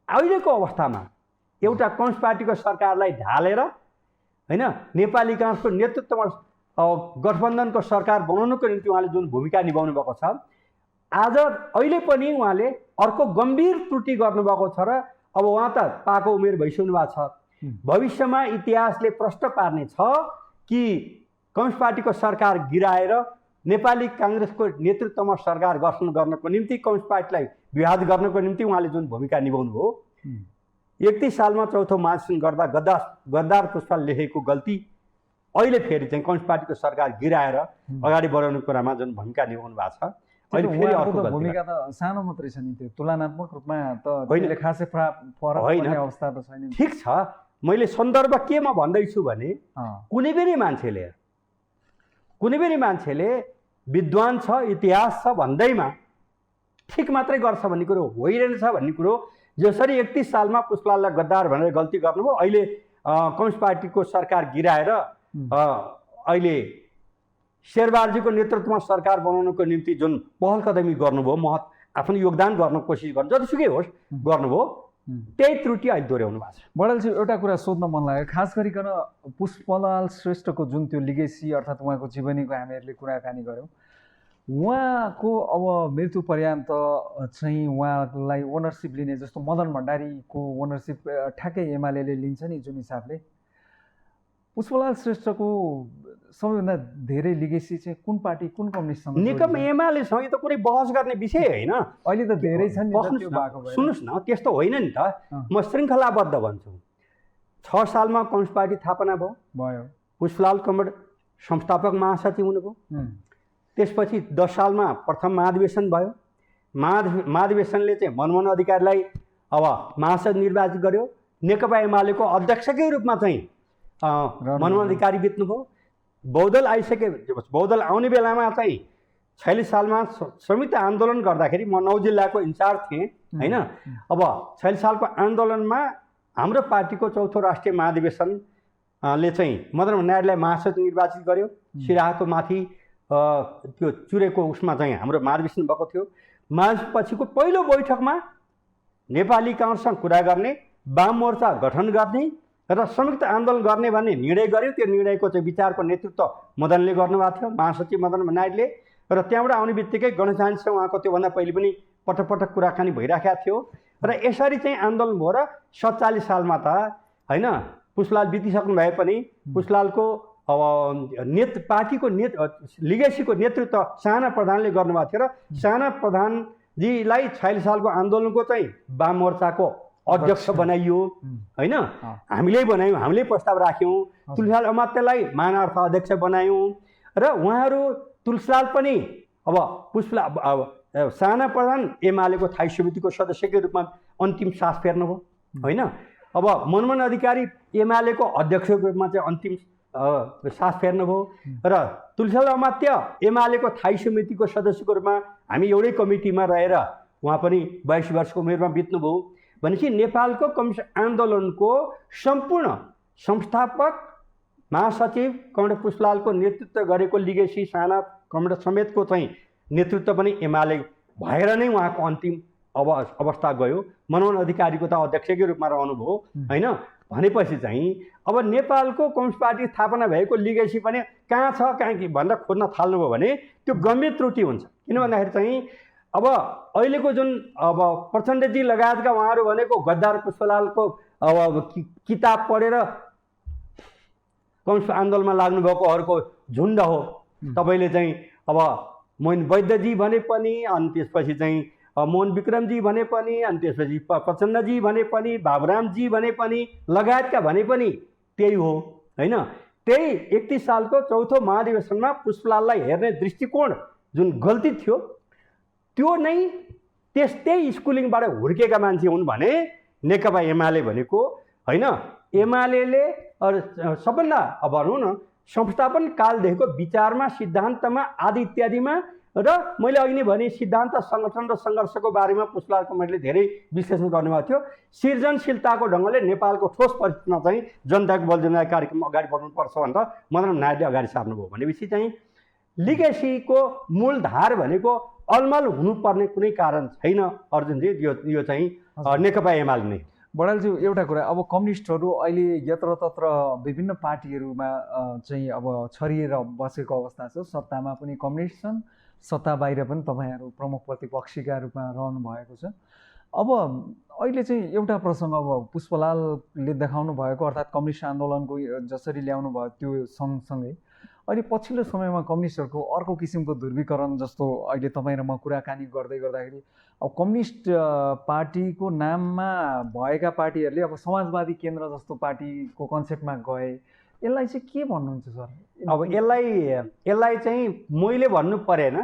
अहिलेको अवस्थामा एउटा कम्युनिस्ट पार्टीको सरकारलाई ढालेर हैन नेपाली काङ्ग्रेसको नेतृत्वमा गठबन्धनको सरकार बनाउनको निम्ति उहाँले जुन भूमिका निभाउनु भएको छ, आज अहिले पनि उहाँले अर्को गम्भीर त्रुटि गर्नुभएको छ र अब उहाँ त पाको उमेर भइसक्नु भएको छ। भविष्यमा इतिहासले प्रश्न पार्ने छ कि कम्युनिस्ट पार्टीको सरकार गिराएर नेपाली काङ्ग्रेसको नेतृत्वमा सरकार गठन गर्नको निम्ति कम्युनिस्ट पार्टीलाई विवाद गर्नको निम्ति उहाँले जुन भूमिका निभाउनु भयो, 31 सालमा चौथो महाधिवेशन गर्दा गद्दार पुष्पलाल लेखेको गल्ती अहिले फेरि चाहिँ कम्युनिस्ट पार्टीको सरकार गिराएर अगाडि बढाउने कुरामा जुन भूमिका निभाउनु भएको छ, अहिले फेरि अर्को भूमिका त सानो मात्रै छ नि, त्यो तुलनात्मक रूपमा त अहिले खासै फरक पर्ने अवस्था त छैन। ठिक छ, मैले सन्दर्भ केमा भन्दैछु भने कुनै पनि मान्छेले विद्वान छ, इतिहास छ भन्दैमा ठिक मात्रै गर्छ भन्ने कुरो होइरहेछ भन्ने कुरो। जसरी 31 सालमा पुष्पलाललाई गद्दार भनेर गल्ती गर्नुभयो, अहिले कम्युनिस्ट पार्टीको सरकार गिराएर अहिले शेरबहादुरजीको नेतृत्वमा सरकार बनाउनको निम्ति जुन पहल कदमी गर्नुभयो, आफ्नो योगदान गर्न कोसिस गर्नु, जतिसुकै होस् गर्नुभयो, त्यही त्रुटि अहिले दोहोऱ्याउनु भएको छ। बडालजी, एउटा कुरा सोध्न मन लाग्यो, खास गरिकन पुष्पलाल श्रेष्ठको जुन त्यो लिगेसी अर्थात् उहाँको जीवनीको हामीहरूले कुराकानी गऱ्यौँ, उहाँको अब मृत्यु पर्यन्त चाहिँ उहाँलाई ओनरसिप लिने, जस्तो मदन भण्डारीको ओनरसिप ठ्याक्कै एमाले लिन्छ नि जुन हिसाबले, पुष्पलाल श्रेष्ठको सबैभन्दा धेरै लिगेसी चाहिँ कुन पार्टी, कुन कम्युनिस्टसँग? नेकपा एमालेसँग त कुनै बहस गर्ने विषय होइन। अहिले त धेरै छन् नि त, त्यो भएको भएर। सुन्नुहोस् न, त्यस्तो होइन नि त। म श्रृङ्खलाबद्ध भन्छु। 6 सालमा कम्युनिस्ट पार्टी स्थापना भयो। पुष्पलाल कमरेड संस्थापक महासचिव हुनुभयो। त्यसपछि 10 सालमा प्रथम महाधिवेशन भयो। महाधिवेशनले चाहिँ मनमोहन अधिकारीलाई अब महासचिव निर्वाचित गर्यो। नेकपा एमालेको अध्यक्षकै रूपमा चाहिँ मनमोहन अधिकारी बित्नुभयो। बहुदल बहुदल आउने बेलामा चाहिँ 46 सालमा संयुक्त आन्दोलन गर्दाखेरि म 9 जिल्लाको इन्चार्ज थिएँ होइन। अब 46 सालको आन्दोलनमा हाम्रो पार्टीको चौथो राष्ट्रिय महाधिवेशनले चाहिँ मदन भण्डारीलाई महासचिव निर्वाचित गर्यो। सिराहाको माथि त्यो चुरेको उसमा चाहिँ हाम्रो महाधिवेशन भएको थियो। पछिको पहिलो बैठकमा नेपाली काङ्ग्रेससँग कुरा गर्ने, वाम मोर्चा गठन गर्ने र संयुक्त आन्दोलन गर्ने भन्ने निर्णय गर्यो। त्यो निर्णयको चाहिँ विचारको नेतृत्व मदनले गर्नुभएको थियो, महासचिव मदन भण्डारीले। र त्यहाँबाट आउने बित्तिकै गणेश जानीसँग उहाँको त्योभन्दा पहिले पनि पटक पटक कुराकानी भइराखेको थियो। र यसरी चाहिँ आन्दोलन भयो। र 47 सालमा त होइन पुष्पलाल बितिसक्नु भए पनि पुष्पलालको अब पार्टीको लिगेसीको नेतृत्व साना प्रधानले गर्नुभएको थियो। र साना प्रधानजीलाई 46 सालको आन्दोलनको चाहिँ वाम मोर्चाको अध्यक्ष बनाइयो होइन। हामीले बनायौँ, हामीले प्रस्ताव राख्यौँ। तुलसीलाल अमात्यलाई मानार्थ अध्यक्ष बनायौँ। र उहाँहरू तुलसीलाल पनि अब साना प्रधान एमालेको थाई समितिको सदस्यकै रूपमा अन्तिम सास फेर्नुभयो होइन। अब मनमोहन अधिकारी एमालेको अध्यक्षको रूपमा चाहिँ अन्तिम सास फेर्नुभयो। र तुलसीलाल अमात्य एमालेको थाई समितिको सदस्यको रूपमा हामी एउटै कमिटीमा रहेर उहाँ पनि 22 वर्षको उमेरमा बित्नुभयो। भनेपछि नेपालको कम्युनिस्ट आन्दोलनको सम्पूर्ण संस्थापक महासचिव कमरेड पुष्पलालको नेतृत्व गरेको लिगेसी साना कमरेड समेतको चाहिँ नेतृत्व पनि एमाले भएर नै उहाँको अन्तिम अवस्था गयो। मनमोहन अधिकारीको त अध्यक्षकै रूपमा रहनुभयो होइन। भनेपछि चाहिँ अब नेपालको कम्युनिस्ट पार्टी स्थापना भएको लिगेसी पनि कहाँ छ कहाँ भनेर खोज्न थाल्नुभयो भने त्यो गम्भीर त्रुटि हुन्छ। किन भन्दाखेरि चाहिँ अब अहिलेको जुन अब प्रचण्डजी लगायतका उहाँहरू भनेको गद्दार पुष्पलालको अब किताब पढेर कम्युनिस्ट आन्दोलनमा लाग्नुभएकोहरूको झुन्ड हो। तपाईँले चाहिँ अब मोहन वैद्यजी भने पनि, अनि त्यसपछि चाहिँ मोहन विक्रमजी भने पनि, अनि त्यसपछि प्रचण्डजी भने पनि, बाबुरामजी भने पनि, लगायतका भने पनि त्यही हो होइन। त्यही 31 सालको चौथो महाधिवेशनमा पुष्पलाललाई हेर्ने दृष्टिकोण जुन गल्ती थियो त्यो नै त्यस्तै स्कुलिङबाट हुर्केका मान्छे हुन् भने नेकपा एमाले भनेको होइन। एमाले सबभन्दा अब भनौँ न संस्थापन कालदेखिको विचारमा, सिद्धान्तमा आदि इत्यादिमा र मैले अघि नै भने सिद्धान्त, सङ्गठन र सङ्घर्षको बारेमा पुष्पलाल कमरेडले धेरै विश्लेषण गर्नुभएको थियो। सृजनशीलताको ढङ्गले नेपालको ठोस परिस्थितिमा चाहिँ जनताको बल जनता कार्यक्रम अगाडि बढ्नुपर्छ भनेर मदन नायडूले अगाडि सार्नुभयो। भनेपछि चाहिँ लिगेसीको मूलधार भनेको अलमल हुनुपर्ने कुनै कारण छैन अर्जुनजी। यो चाहिँ नेकपा एमाले नै। बडालज्यू, एउटा कुरा, अब कम्युनिस्टहरू अहिले यत्रतत्र विभिन्न पार्टीहरूमा चाहिँ अब छरिएर बसेको अवस्था छ। सत्तामा पनि कम्युनिस्ट छन्, सत्ता बाहिर पनि तपाईँहरू प्रमुख प्रतिपक्षीका रूपमा रहनु भएको छ। अब अहिले चाहिँ एउटा प्रसङ्ग, अब पुष्पलालले देखाउनु भएको अर्थात् कम्युनिस्ट आन्दोलनको जसरी ल्याउनु भयो त्यो सँगसँगै अहिले पछिल्लो समयमा कम्युनिस्टहरूको अर्को किसिमको ध्रुवीकरण, जस्तो अहिले तपाईँ र म कुराकानी गर्दाखेरि अब कम्युनिस्ट पार्टीको नाममा भएका पार्टीहरूले अब समाजवादी केन्द्र जस्तो पार्टीको कन्सेप्टमा गए, यसलाई चाहिँ के भन्नुहुन्छ सर? अब यसलाई चाहिँ मैले भन्नु परेन,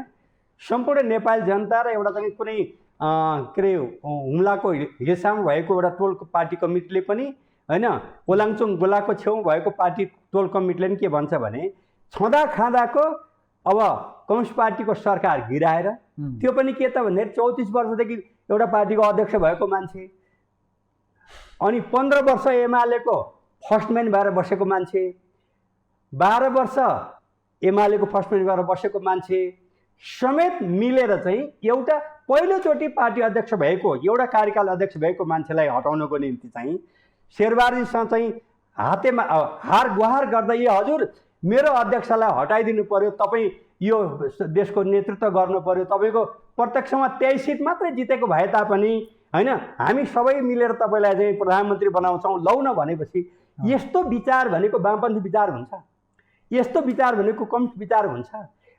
सम्पूर्ण नेपाली जनता र एउटा चाहिँ कुनै के अरे हुम्लाको हिल्सामा भएको एउटा टोल पार्टी कमिटीले पनि होइन, ओलाङचुङ गोलाको छेउमा भएको पार्टी टोल कमिटीले पनि के भन्छ भने छँदा खाँदाको अब कम्युनिस्ट पार्टीको सरकार गिराएर, त्यो पनि के त भन्दाखेरि 34 वर्षदेखि एउटा पार्टीको अध्यक्ष भएको मान्छे, अनि 15 वर्ष एमालेको फर्स्टम्यान भएर बसेको मान्छे, 12 वर्ष एमालेको फर्स्टम्यान भएर बसेको मान्छे समेत मिलेर चाहिँ एउटा पहिलोचोटि पार्टी अध्यक्ष भएको, एउटा कार्यकाल अध्यक्ष भएको मान्छेलाई हटाउनको निम्ति चाहिँ शेरबारजीसँग चाहिँ हातेमा हार गुहार गर्दै हजुर मेरो अध्यक्षलाई हटाइदिनु पर्यो, तपाईँ यो देशको नेतृत्व गर्नु पर्यो, तपाईँको प्रत्यक्षमा 23 सिट मात्रै जितेको भए तापनि होइन हामी सबै मिलेर तपाईँलाई चाहिँ प्रधानमन्त्री बनाउँछौँ लौ न भनेपछि यस्तो विचार भनेको वामपन्थी विचार हुन्छ, यस्तो विचार भनेको कम्युनिस्ट विचार हुन्छ।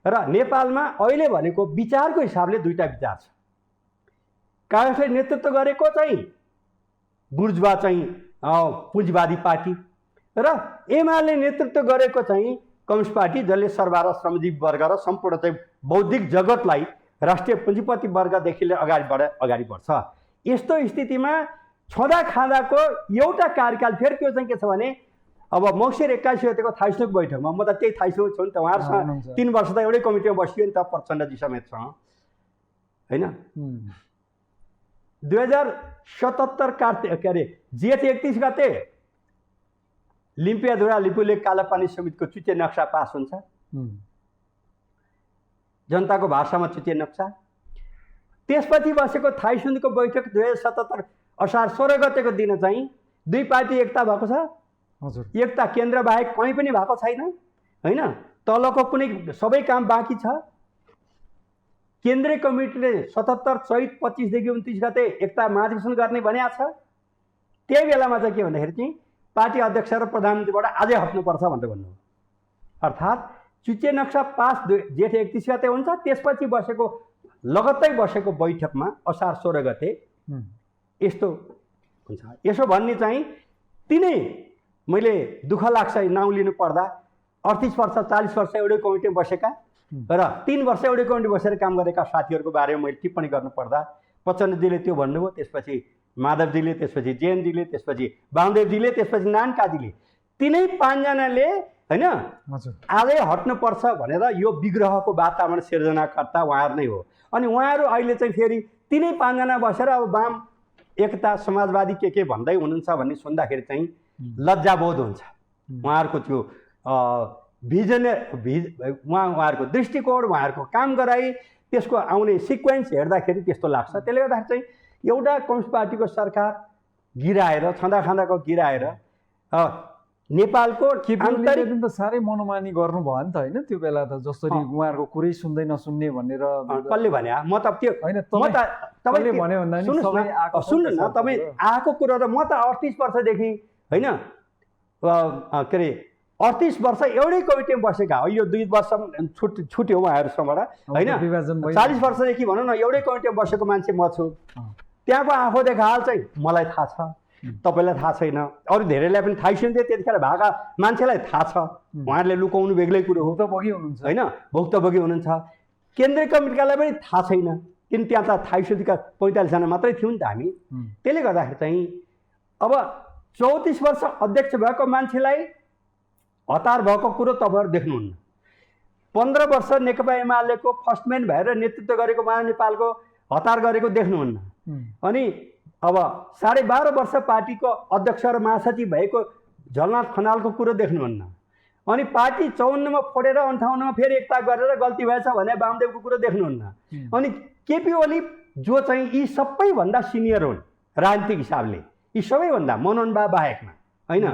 र नेपालमा अहिले भनेको विचारको हिसाबले दुईटा विचार छ। काङ्ग्रेसले नेतृत्व गरेको चाहिँ बुर्जुवा चाहिँ पुँजीवादी पार्टी र एमाले नेतृत्व गरेको चाहिँ कम्युनिस्ट पार्टी, जसले सर्वहारा श्रमजीवी वर्ग र सम्पूर्ण चाहिँ बौद्धिक जगतलाई राष्ट्रिय पुँजीपति वर्गदेखि अगाडि बढ्छ। यस्तो स्थितिमा छँदा खाँदाको एउटा कार्यकाल फेरि त्यो चाहिँ के छ भने अब मङ्सिर 21 गतेको थाइसुक बैठकमा म त त्यही थाइसुक छु नि त, उहाँहरूसँग 3 वर्ष त एउटै कमिटीमा बसियो नि त प्रचण्डजी समेतसँग होइन। 2077 कार्तिक के अरे जेठ 31 गते लिम्पियाधुरा लिपुलेक कालापानी समितिको चुटे नक्सा पास हुन्छ, जनताको भाषामा चुटे नक्सा। त्यसपछि बसेको थाइसुन्दको बैठक 2077 असार 16 गतेको दिन चाहिँ दुई पार्टी एकता भएको छ। हजुर, एकता केन्द्र बाहेक कहीँ पनि भएको छैन होइन। तलको कुनै सबै काम बाँकी छ। केन्द्रीय कमिटीले 77 चैत 25 देखि 29 गते एकता महाधिवेशन गर्ने भनेको छ। त्यही बेलामा चाहिँ के भन्दाखेरि चाहिँ पार्टी अध्यक्ष र प्रधानमन्त्रीबाट आजै हट्नुपर्छ भनेर भन्नु। अर्थात् चुचे नक्सा पास जेठ 31 गते हुन्छ। त्यसपछि बसेको लगत्तै बसेको बैठकमा असार 16 गते यस्तो हुन्छ। यसो भन्ने चाहिँ तिनै मैले दुःख लाग्छ नाउँ लिनु पर्दा 38 वर्ष 40 वर्ष एउटै कमिटीमा बसेका र 3 वर्ष एउटै कमिटी बसेर काम गरेका साथीहरूको बारेमा मैले टिप्पणी गर्नु पर्दा प्रचण्डजीले त्यो भन्नुभयो, त्यसपछि माधवजीले, त्यसपछि जैनजीले, त्यसपछि वामदेवजीले, त्यसपछि नानकाजीले, तिनै 5 जनाले होइन आजै हट्नुपर्छ भनेर यो विग्रहको वातावरण सिर्जनाकर्ता उहाँहरू नै हो। अनि उहाँहरू अहिले चाहिँ फेरि तिनै 5 जना बसेर अब वाम एकता समाजवादी के भन्दै हुनुहुन्छ भन्ने सुन्दाखेरि चाहिँ लज्जाबोध हुन्छ। उहाँहरूको त्यो उहाँहरूको दृष्टिकोण, उहाँहरूको काम गराइ, त्यसको आउने सिक्वेन्स हेर्दाखेरि त्यस्तो लाग्छ। त्यसले गर्दाखेरि चाहिँ एउटा कम्युनिस्ट पार्टीको सरकार गिराएर छँदा खाँदाको गिराएर नेपालको आन्तरिक त साह्रै मनोमानी गर्नु भयो नि त होइन त्यो बेला त, जसरी उहाँहरूको कुरै सुन्दै नसुन्ने भनेर कसले भने? म त त्यो होइन तपाईँले भन्यो भन्दा सुन्नु न, तपाईँ आएको कुरा र म त 38 वर्षदेखि होइन के अरे 38 वर्ष एउटै कमिटीमा बसेका हो। यो 2 वर्ष छुट्यो उहाँहरूसँगबाट होइन। 40 वर्षदेखि भनौँ न एउटै कमिटीमा बसेको मान्छे म छु। त्यहाँको आँखो देखा हाल चाहिँ मलाई थाहा छ, तपाईँलाई थाहा छैन, अरू धेरैलाई पनि थाहै छैन। त्यतिखेर भएका मान्छेलाई थाहा छ, उहाँहरूले लुकाउनु बेग्लै कुरो हो होइन, भुक्तभोगी हुनुहुन्छ। केन्द्रीय कमिटीकालाई पनि थाहा छैन, किन त्यहाँ त थाइसुदीका 45 जना मात्रै थियौँ नि त हामी। त्यसले गर्दाखेरि चाहिँ अब 34 वर्ष अध्यक्ष भएको मान्छेलाई हतार भएको कुरो तपाईँहरू देख्नुहुन्न। 15 वर्ष नेकपा एमालेको फर्स्टम्यान भएर नेतृत्व गरेको महानेपालको हतार गरेको देख्नुहुन्न। अनि अब 12.5 वर्ष पार्टीको अध्यक्ष र महासचिव भएको झलनाथ खनालको कुरो देख्नुहुन्न। अनि पार्टी 54 मा फोडेर 58 मा फेरि एकता गरेर गल्ती भएछ भने वामदेवको कुरो देख्नुहुन्न। अनि केपी ओली जो चाहिँ यी सबैभन्दा सिनियर हुन् राजनीतिक हिसाबले, यी सबैभन्दा मनोहर बा बाहेकमा होइन।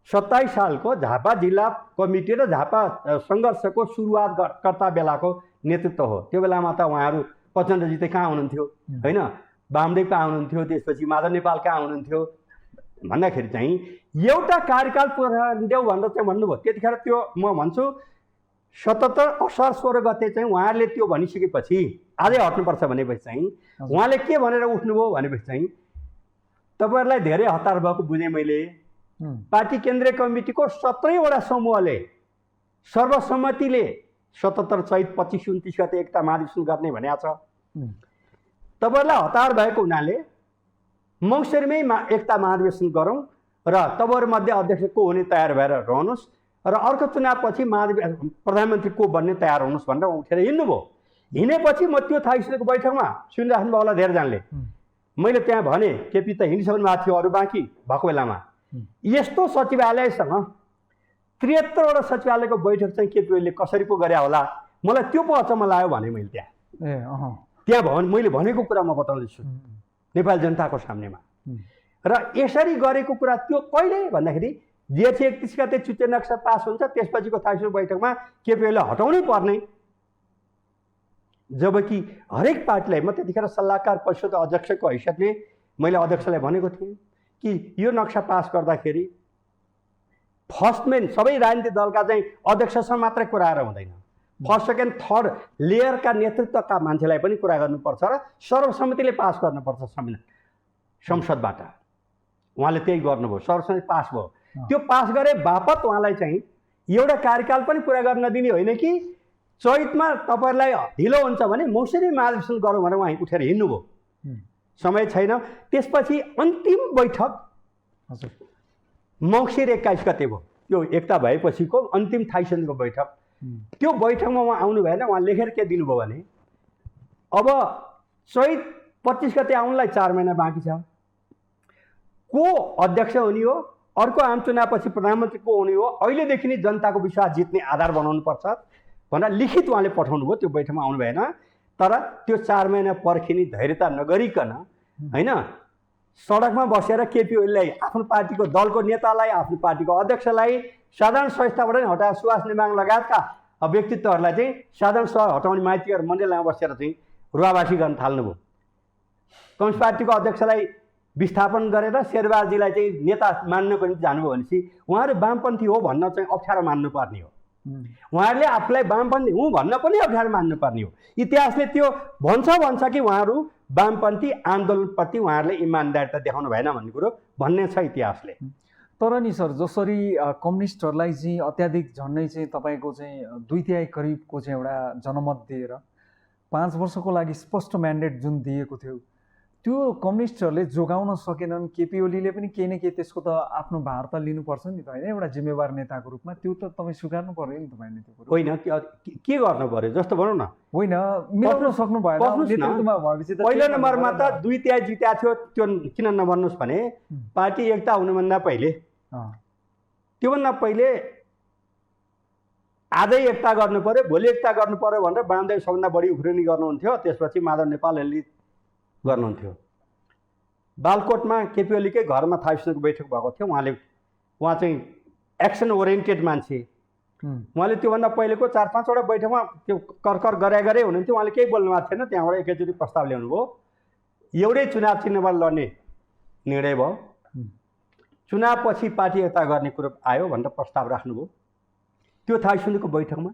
27 सालको झापा जिल्ला कमिटी र झापा सङ्घर्षको सुरुवात कर्ता बेलाको नेतृत्व हो। त्यो बेलामा त उहाँहरू प्रचण्डजी त कहाँ हुनुहुन्थ्यो होइन, वामदेव कहाँ हुनुहुन्थ्यो, त्यसपछि माधव नेपाल कहाँ हुनुहुन्थ्यो भन्दाखेरि चाहिँ एउटा कार्यकाल पुरादेऊ भनेर चाहिँ भन्नुभयो। त्यतिखेर त्यो म भन्छु 77 असार 16 गते चाहिँ उहाँहरूले त्यो भनिसकेपछि आजै हट्नुपर्छ भनेपछि चाहिँ उहाँले के भनेर उठ्नुभयो भनेपछि चाहिँ तपाईँहरूलाई धेरै हतार भएको बुझेँ मैले। पार्टी केन्द्रीय कमिटीको 17वटा समूहले सर्वसम्मतिले 77 चैत 25-29 गते एकता महाधिवेशन गर्ने भनेको छ। तपाईँहरूलाई हतार भएको हुनाले मङ्सिरमै एकता महाधिवेशन गरौँ र तपाईँहरूमध्ये अध्यक्ष को हुने तयार भएर रहनुहोस् र अर्को चुनावपछि प्रधानमन्त्री को बन्ने तयार हुनुहोस् भनेर उठेर हिँड्नुभयो। हिँडेपछि म त्यो थाइसुदीको बैठकमा सुनिराख्नु भयो होला धेरैजनाले, मैले त्यहाँ भने केपी त हिँडिसक्नु भएको थियो, अरू बाँकी भएको बेलामा यस्तो सचिवालयसँग 73वटा सचिवालयको बैठक चाहिँ केपी ओलीले कसरी पो गरे होला, मलाई त्यो पो अचम्म लाग्यो भने मैले त्यहाँ मैले भनेको कुरा म बताउँदैछु नेपाली जनताको सामनेमा। र यसरी गरेको कुरा त्यो कहिले भन्दाखेरि जेठ 31 गते चुटे नक्सा पास हुन्छ, त्यसपछिको थाइसो बैठकमा केपीओलीले हटाउनै पर्ने। जबकि हरेक पार्टीलाई, म त्यतिखेर सल्लाहकार परिषद अध्यक्षको हैसियतले मैले अध्यक्षलाई भनेको थिएँ कि यो नक्सा पास गर्दाखेरि फर्स्टमेन सबै राजनीतिक दलका चाहिँ अध्यक्षसँग मात्रै कुराएर हुँदैन, फर्स्ट सेकेन्ड थर्ड लेयरका नेतृत्वका मान्छेलाई पनि कुरा गर्नुपर्छ र सर्वसम्मतिले पास गर्नुपर्छ संसदबाट। उहाँले त्यही गर्नुभयो, सर्वसम्मति पास भयो। त्यो पास गरे बापत उहाँलाई चाहिँ एउटा कार्यकाल पनि पुरा गर्न नदिने होइन कि चैतमा तपाईँहरूलाई ढिलो हुन्छ भने मौसरी महाधिवेशन गरौँ भनेर उहाँ उठेर हिँड्नुभयो। समय छैन। त्यसपछि अन्तिम बैठक मङ्सिर 21 गते भयो, त्यो एकता भएपछिको अन्तिम थाइसनको बैठक। त्यो बैठकमा उहाँ आउनु भएन। उहाँ लेखेर के दिनुभयो भने अब चैत 25 गते आउनलाई 4 महिना बाँकी छ, को अध्यक्ष हुने हो, अर्को आम चुनावपछि प्रधानमन्त्री को हुने हो, अहिलेदेखि नै जनताको विश्वास जित्ने आधार बनाउनुपर्छ भनेर लिखित उहाँले पठाउनु भयो। त्यो बैठकमा आउनु भएन। तर त्यो 4 महिना पर्खिने धैर्यता नगरिकन होइन, सडकमा बसेर केपीओलीलाई, आफ्नो पार्टीको दलको नेतालाई, आफ्नो पार्टीको अध्यक्षलाई साधारण संस्थाबाट नै हटाएर सुभाष नेमाङ लगायतका व्यक्तित्वहरूलाई चाहिँ साधारण सभा हटाउने माइतीहरू मण्डलमा बसेर चाहिँ रुवाबासी गर्न थाल्नुभयो। कम्युनिस्ट पार्टीको अध्यक्षलाई विस्थापन गरेर शेरबहादुरजीलाई चाहिँ नेता मान्नको निम्ति जानुभयो भनेपछि उहाँहरू वामपन्थी हो भन्न चाहिँ अप्ठ्यारो मान्नुपर्ने हो। उहाँहरूले आफूलाई वामपन्थी हुँ भन्न पनि अप्ठ्यारो मान्नुपर्ने हो। इतिहासले त्यो भन्छ कि उहाँहरू वामपन्थी आन्दोलनप्रति उहाँहरूले इमान्दारिता देखाउनु भएन भन्ने कुरो भन्ने छ इतिहासले। तर नि सर, जसरी कम्युनिस्टहरूलाई चाहिँ अत्याधिक झन्डै चाहिँ तपाईँको चाहिँ 2/3 करिबको चाहिँ एउटा जनमत दिएर 5 वर्षको लागि स्पष्ट म्यान्डेट जुन दिएको थियो, त्यो कम्युनिस्टहरूले जोगाउन सकेनन्। केपी ओलीले पनि केही न केही त्यसको त आफ्नो भार त लिनुपर्छ नि त होइन, एउटा जिम्मेवार नेताको रूपमा। त्यो त तपाईँ स्वीकार्नु पर्यो नि तपाईँले त्यो कुरो। होइन, के गर्नु पर्यो जस्तो भनौँ न, होइन मिलाउन सक्नु भएन। नेतृत्वमा भएपछि त पहिलो नम्बरमा त 2/3 जित्या थियो। त्यो किन नभन्नुहोस् भने पार्टी एकता हुनुभन्दा पहिले, त्योभन्दा पहिले आजै एकता गर्नु पर्यो, भोलि एकता गर्नु पर्यो भनेर वामदेव सबभन्दा बढी उफ्रिने गर्नुहुन्थ्यो। त्यसपछि माधव नेपालले गर्नुहुन्थ्यो। बालकोटमा केपीओलीकै घरमा थाइसनको बैठक भएको थियो। उहाँ चाहिँ एक्सन ओरिएन्टेड मान्छे। उहाँले त्योभन्दा पहिलेको 4-5वटा बैठकमा त्यो कर गरे हुनुहुन्थ्यो। उहाँले केही बोल्नु भएको थिएन। त्यहाँबाट एकैचोटि प्रस्ताव ल्याउनु भयो, एउटै चुनाव चिन्हबाट लड्ने निर्णय भयो। चुनावपछि पार्टी एकता गर्ने कुरो आयो भनेर प्रस्ताव राख्नुभयो। त्यो थाइसनको बैठकमा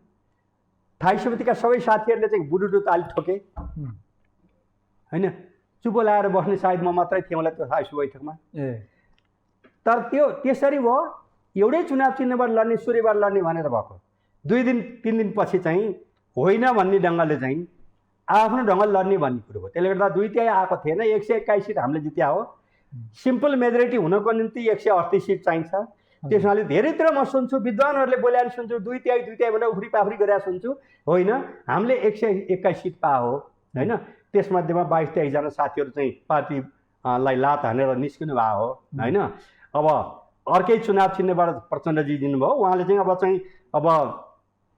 थाई समितिका सबै साथीहरूले चाहिँ बुडुडु ताली ठोके होइन, चुप लाएर बस्ने सायद म मात्रै थिएँ होला त्यो थाइसो बैठकमा। तर त्यो त्यसरी भयो, एउटै चुनाव चिन्हबाट लड्ने, सूर्यबाट लड्ने भनेर भएको। 2-3 दिनपछि चाहिँ होइन भन्ने ढङ्गले चाहिँ आफ्नो ढङ्गले लड्ने भन्ने कुरो भयो। त्यसले गर्दा 2/3 आएको थिएन। 121 सिट हामीले जित्या हो। सिम्पल मेजोरिटी हुनको निम्ति 138 सिट चाहिन्छ। त्यसमाले धेरैतिर म सुन्छु, विद्वानहरूले बोलेर सुन्छु, 2/3 भनेर उफ्री पाफ्री गरेर सुन्छु। होइन, हामीले 121 सिट पायो होइन। त्यसमध्येमा 22-23 जना साथीहरू चाहिँ पार्टीलाई लात हानेर निस्किनु भएको हो होइन। अब अर्कै चुनाव चिन्हबाट प्रचण्डजी दिनुभयो। उहाँले चाहिँ अब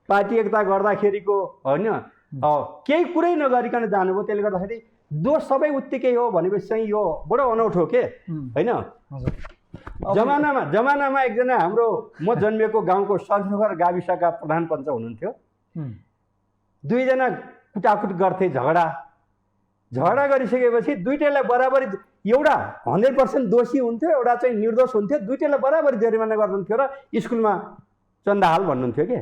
पार्टी एकता गर्दाखेरिको होइन केही कुरै नगरिकन जानुभयो। त्यसले गर्दाखेरि दोष सबै उत्तिकै हो भनेपछि चाहिँ यो बडो अनौठो के होइन। जमानामा एकजना हाम्रो म जन्मिएको गाउँको सरनगर गाविसका प्रधान पञ्च हुनुहुन्थ्यो। 2 जना कुटाकुट गर्थे, झगडा गरिसकेपछि दुईटैलाई बराबरी, एउटा 100% दोषी हुन्थ्यो, एउटा चाहिँ निर्दोष हुन्थ्यो। दुईटैलाई बराबरी जरिमाना गर्नुहुन्थ्यो र स्कुलमा चन्दा हाल भन्नुहुन्थ्यो के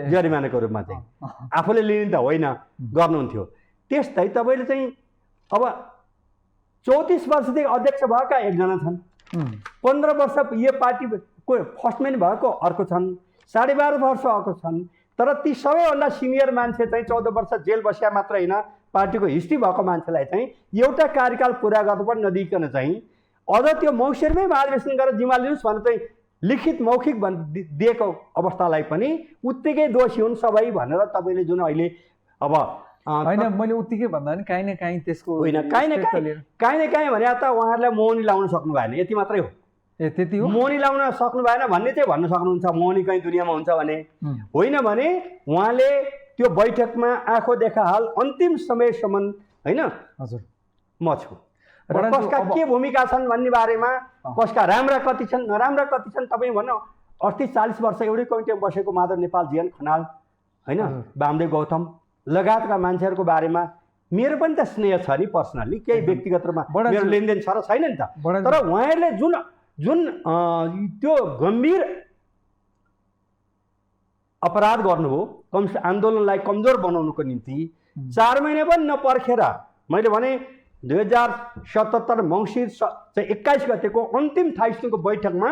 जरिमानाको रूपमा चाहिँ। आफूले लिने त होइन, गर्नुहुन्थ्यो। त्यस्तै तपाईँले चाहिँ अब 34 वर्षदेखि अध्यक्ष भएका एकजना छन्, 15 वर्ष यो पार्टीको फर्स्टमेन भएको अर्को छन्, 12.5 वर्ष अर्को छन्। तर ती सबैभन्दा सिनियर मान्छे चाहिँ 14 वर्ष जेल बसिया मात्र होइन, पार्टीको हिस्ट्री भएको मान्छेलाई चाहिँ एउटा कार्यकाल पुरा गर्नु पनि नदिइकन चाहिँ अझ त्यो मौसरमै महाधिवेशन गरेर जिम्मा लिनुहोस् भनेर चाहिँ लिखित मौखिक दिएको अवस्थालाई पनि उत्तिकै दोषी हुन् सबै भनेर तपाईँले जुन अहिले अब होइन, मैले उत्तिकै भन्दा पनि काहीँ न काहीँ त्यसको होइन, काहीँ न काहीँ भने त उहाँहरूलाई मोहनी लाउन सक्नु भएन, यति मात्रै हो। त्यति हो। मोहनी लाउन सक्नु भएन भन्ने चाहिँ भन्न सक्नुहुन्छ, मोहनी कहीँ दुनियाँमा हुन्छ भने। होइन भने उहाँले त्यो बैठकमा आँखो देखा हाल अन्तिम समयसम्म होइन हजुर म छु र कसका के भूमिका छन् भन्ने बारेमा, कसका राम्रा कति छन् नराम्रा कति छन् तपाईँ भन्नु 38-40 वर्ष एउटै कमिटीमा बसेको माधव नेपाल, जीएन खनाल, होइन, वामदेव गौतम लगायतका मान्छेहरूको बारेमा मेरो पनि त स्नेह छ नि, पर्सनल्ली केही व्यक्तिगत रूपमा मेरो लेनदेन छ र छैन नि त। तर उहाँहरूले जुन त्यो गम्भीर अपराध गर्नुभयो, कम्युनिस्ट आन्दोलनलाई कमजोर बनाउनुको निम्ति 4 महिना पनि नपर्खेर, मैले भने 2077 मङ्सिर 21 गतेको अन्तिम थाइस्टुको बैठकमा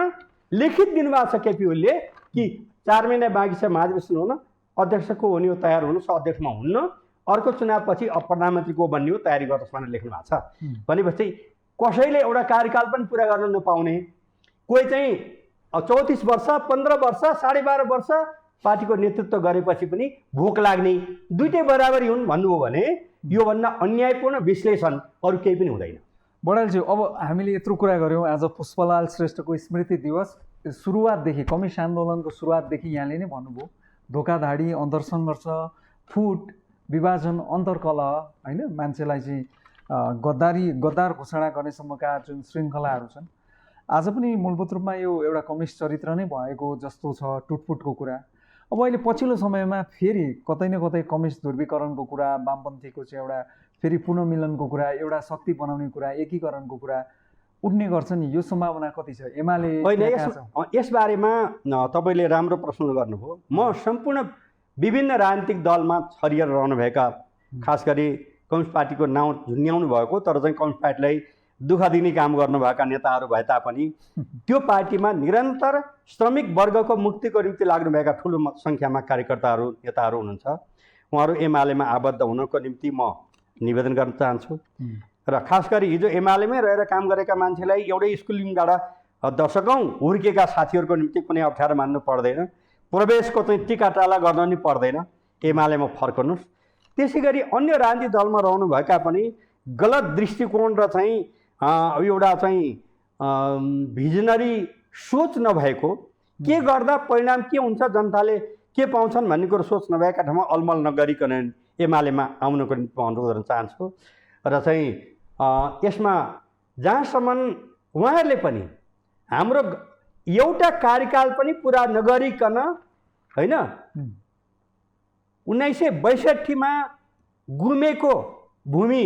लिखित दिनुभएको छ केपी ओलीले कि 4 महिना बाँकी छ महाधिवेशन हुन, अध्यक्षको हुने हो तयार हुनुहोस्, अध्यक्षमा हुन्न, अर्को चुनावपछि प्रधानमन्त्री को बन्ने हो तयारी गर्नुहोस् भनेर लेख्नु भएको छ। भनेपछि कसैले एउटा कार्यकाल पनि पुरा गर्न नपाउने, कोही चाहिँ 34 वर्ष, 15 वर्ष, 12.5 वर्ष पार्टीको नेतृत्व गरेपछि पनि भोक लाग्ने, दुइटै बराबरी हुन् भन्नुभयो भने योभन्दा अन्यायपूर्ण विश्लेषण अरू केही पनि हुँदैन। बडालज्यू, अब हामीले यत्रो कुरा गऱ्यौँ। आज पुष्पलाल श्रेष्ठको स्मृति दिवस, सुरुवातदेखि कम्युनिस्ट आन्दोलनको सुरुवातदेखि यहाँले नै भन्नुभयो, धोकाधाडी, अन्तरसङ्घर्ष, फुट, विभाजन, अन्तर्कलह, होइन, मान्छेलाई चाहिँ गद्दार घोषणा गर्नेसम्मका जुन श्रृङ्खलाहरू छन्, आज पनि मूलभूत रूपमा यो एउटा कम्युनिस्ट चरित्र नै भएको जस्तो छ, टुटफुटको कुरा। अब अहिले पछिल्लो समयमा फेरि कतै न कतै कम्युनिस्ट ध्रुवीकरणको कुरा, वामपन्थीको चाहिँ एउटा फेरि पुनर्मिलनको कुरा, एउटा शक्ति बनाउने कुरा, एकीकरणको कुरा उठ्ने गर्छ नि, यो सम्भावना कति छ? एमाले यसबारेमा तपाईँले राम्रो प्रश्न गर्नुभयो। म सम्पूर्ण विभिन्न राजनीतिक दलमा छरिएर रहनुभएका, खास गरी कम्युनिस्ट पार्टीको नाउँ झुन्याउनु भएको तर चाहिँ कम्युनिस्ट पार्टीलाई दुःख दिने काम गर्नुभएका नेताहरू भए तापनि त्यो पार्टीमा निरन्तर श्रमिक वर्गको मुक्तिको निम्ति लाग्नुभएका ठुलो सङ्ख्यामा कार्यकर्ताहरू, नेताहरू हुनुहुन्छ। उहाँहरू एमालेमा आबद्ध हुनको निम्ति म निवेदन गर्न चाहन्छु। र खास गरी हिजो एमालेमै रहेर काम गरेका मान्छेलाई एउटै स्कुलिङबाट दशकौँ हुर्केका साथीहरूको निम्ति कुनै अप्ठ्यारो मान्नु पर्दैन, प्रवेशको चाहिँ टिकाटाला गर्न नि पर्दैन, एमालेमा फर्कनुहोस्। त्यसै गरी अन्य राजनीतिक दलमा रहनुभएका पनि गलत दृष्टिकोण र चाहिँ एउटा चाहिँ भिजनरी सोच नभएको, के गर्दा परिणाम के हुन्छ, जनताले के पाउँछन् भन्ने कुरो सोच नभएका ठाउँमा अलमल नगरिकन एमालेमा आउनको निम्ति अनुरोध गर्न चाहन्छु। र चाहिँ यसमा जहाँसम्म उहाँहरूले पनि हाम्रो एउटा कार्यकाल पनि पुरा नगरिकन, होइन, 1962मा गुमेको भूमि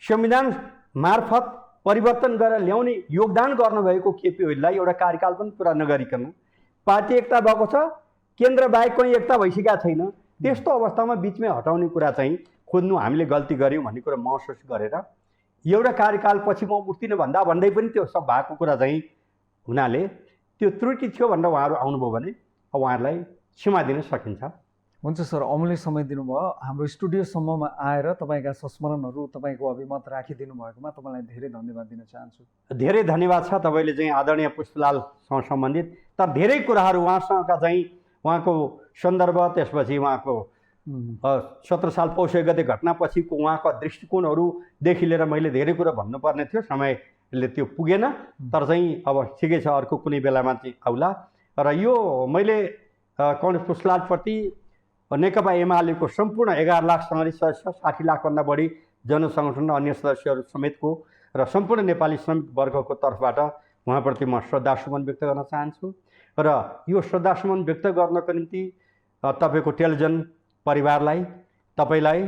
संविधान मार्फत परिवर्तन गरेर ल्याउने योगदान गर्नुभएको केपी ओलीलाई एउटा कार्यकाल पनि पुरा नगरिकन पार्टी एकता भएको छ, केन्द्र बाहेक कहीँ एकता भइसकेका छैन, त्यस्तो अवस्थामा बिचमै हटाउने कुरा चाहिँ खोज्नु हामीले गल्ती गऱ्यौँ भन्ने कुरा महसुस गरेर एउटा कार्यकाल पछि म उठ्दिनँ भन्दै पनि त्यो सब भएको कुरा चाहिँ हुनाले त्यो त्रुटि थियो भनेर उहाँहरू आउनुभयो भने उहाँहरूलाई क्षमा दिन सकिन्छ। हुन्छ सर, अमूल्य समय दिनुभयो, हाम्रो स्टुडियोसम्ममा आएर तपाईँका संस्मरणहरू, तपाईँको अभिमत राखिदिनु भएकोमा तपाईँलाई धेरै धन्यवाद दिन चाहन्छु। धेरै धन्यवाद छ तपाईँले चाहिँ आदरणीय पुष्पलालसँग सम्बन्धित तर धेरै कुराहरू उहाँसँगका चाहिँ उहाँको सन्दर्भ, त्यसपछि उहाँको 17 साल पौष गते घटनापछिको उहाँको दृष्टिकोणहरूदेखि लिएर मैले धेरै कुरा भन्नुपर्ने थियो, समयले त्यो पुगेन। तर चाहिँ अब ठिकै छ, अर्को कुनै बेलामा चाहिँ आउला। र यो मैले कम्युनिस्ट पुष्पलालप्रति नेकपा एमालेको सम्पूर्ण 11 लाख सङ्घर्ष सदस्य, 60 लाखभन्दा बढी जनसङ्गठन र अन्य सदस्यहरू समेतको र सम्पूर्ण नेपाली श्रमिक वर्गको तर्फबाट उहाँप्रति म श्रद्धासुमन व्यक्त गर्न चाहन्छु। र यो श्रद्धासुमन व्यक्त गर्नको निम्ति तपाईँको टेलिभिजन परिवारलाई, तपाईँलाई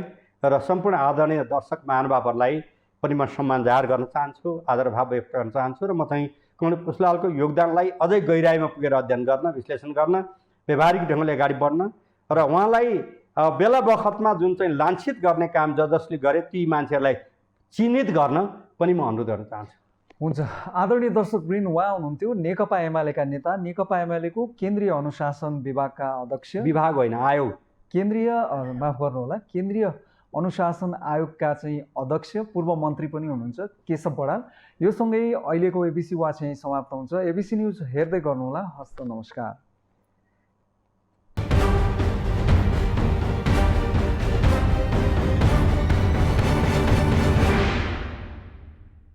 र सम्पूर्ण आदरणीय दर्शक महानुभावहरूलाई पनि म सम्मान जाहेर गर्न चाहन्छु, आदरभाव व्यक्त गर्न चाहन्छु। र म चाहिँ कम्युनिस्ट पुष्पलालको योगदानलाई अझै गहिराइमा पुगेर अध्ययन गर्न, विश्लेषण गर्न, व्यावहारिक ढङ्गले अगाडि बढ्न र उहाँलाई बेला बखतमा जुन चाहिँ लान्छित गर्ने काम जसले गरे ती मान्छेहरूलाई चिन्हित गर्न पनि म अनुरोध गर्न चाहन्छु। हुन्छ, आदरणीय दर्शकवृन्द, उहाँ हुनुहुन्थ्यो नेकपा एमालेका नेता, नेकपा एमालेको केन्द्रीय अनुशासन विभागका अध्यक्ष, विभाग होइन आयोग, माफ गर्नुहोला, केन्द्रीय अनुशासन आयोगका चाहिँ अध्यक्ष, पूर्व मन्त्री पनि हुनुहुन्छ केशव बडाल। यो सँगै अहिलेको एबिसी वाच यहीँ समाप्त हुन्छ। एबिसी न्युज हेर्दै गर्नुहोला। हस्त नमस्कार।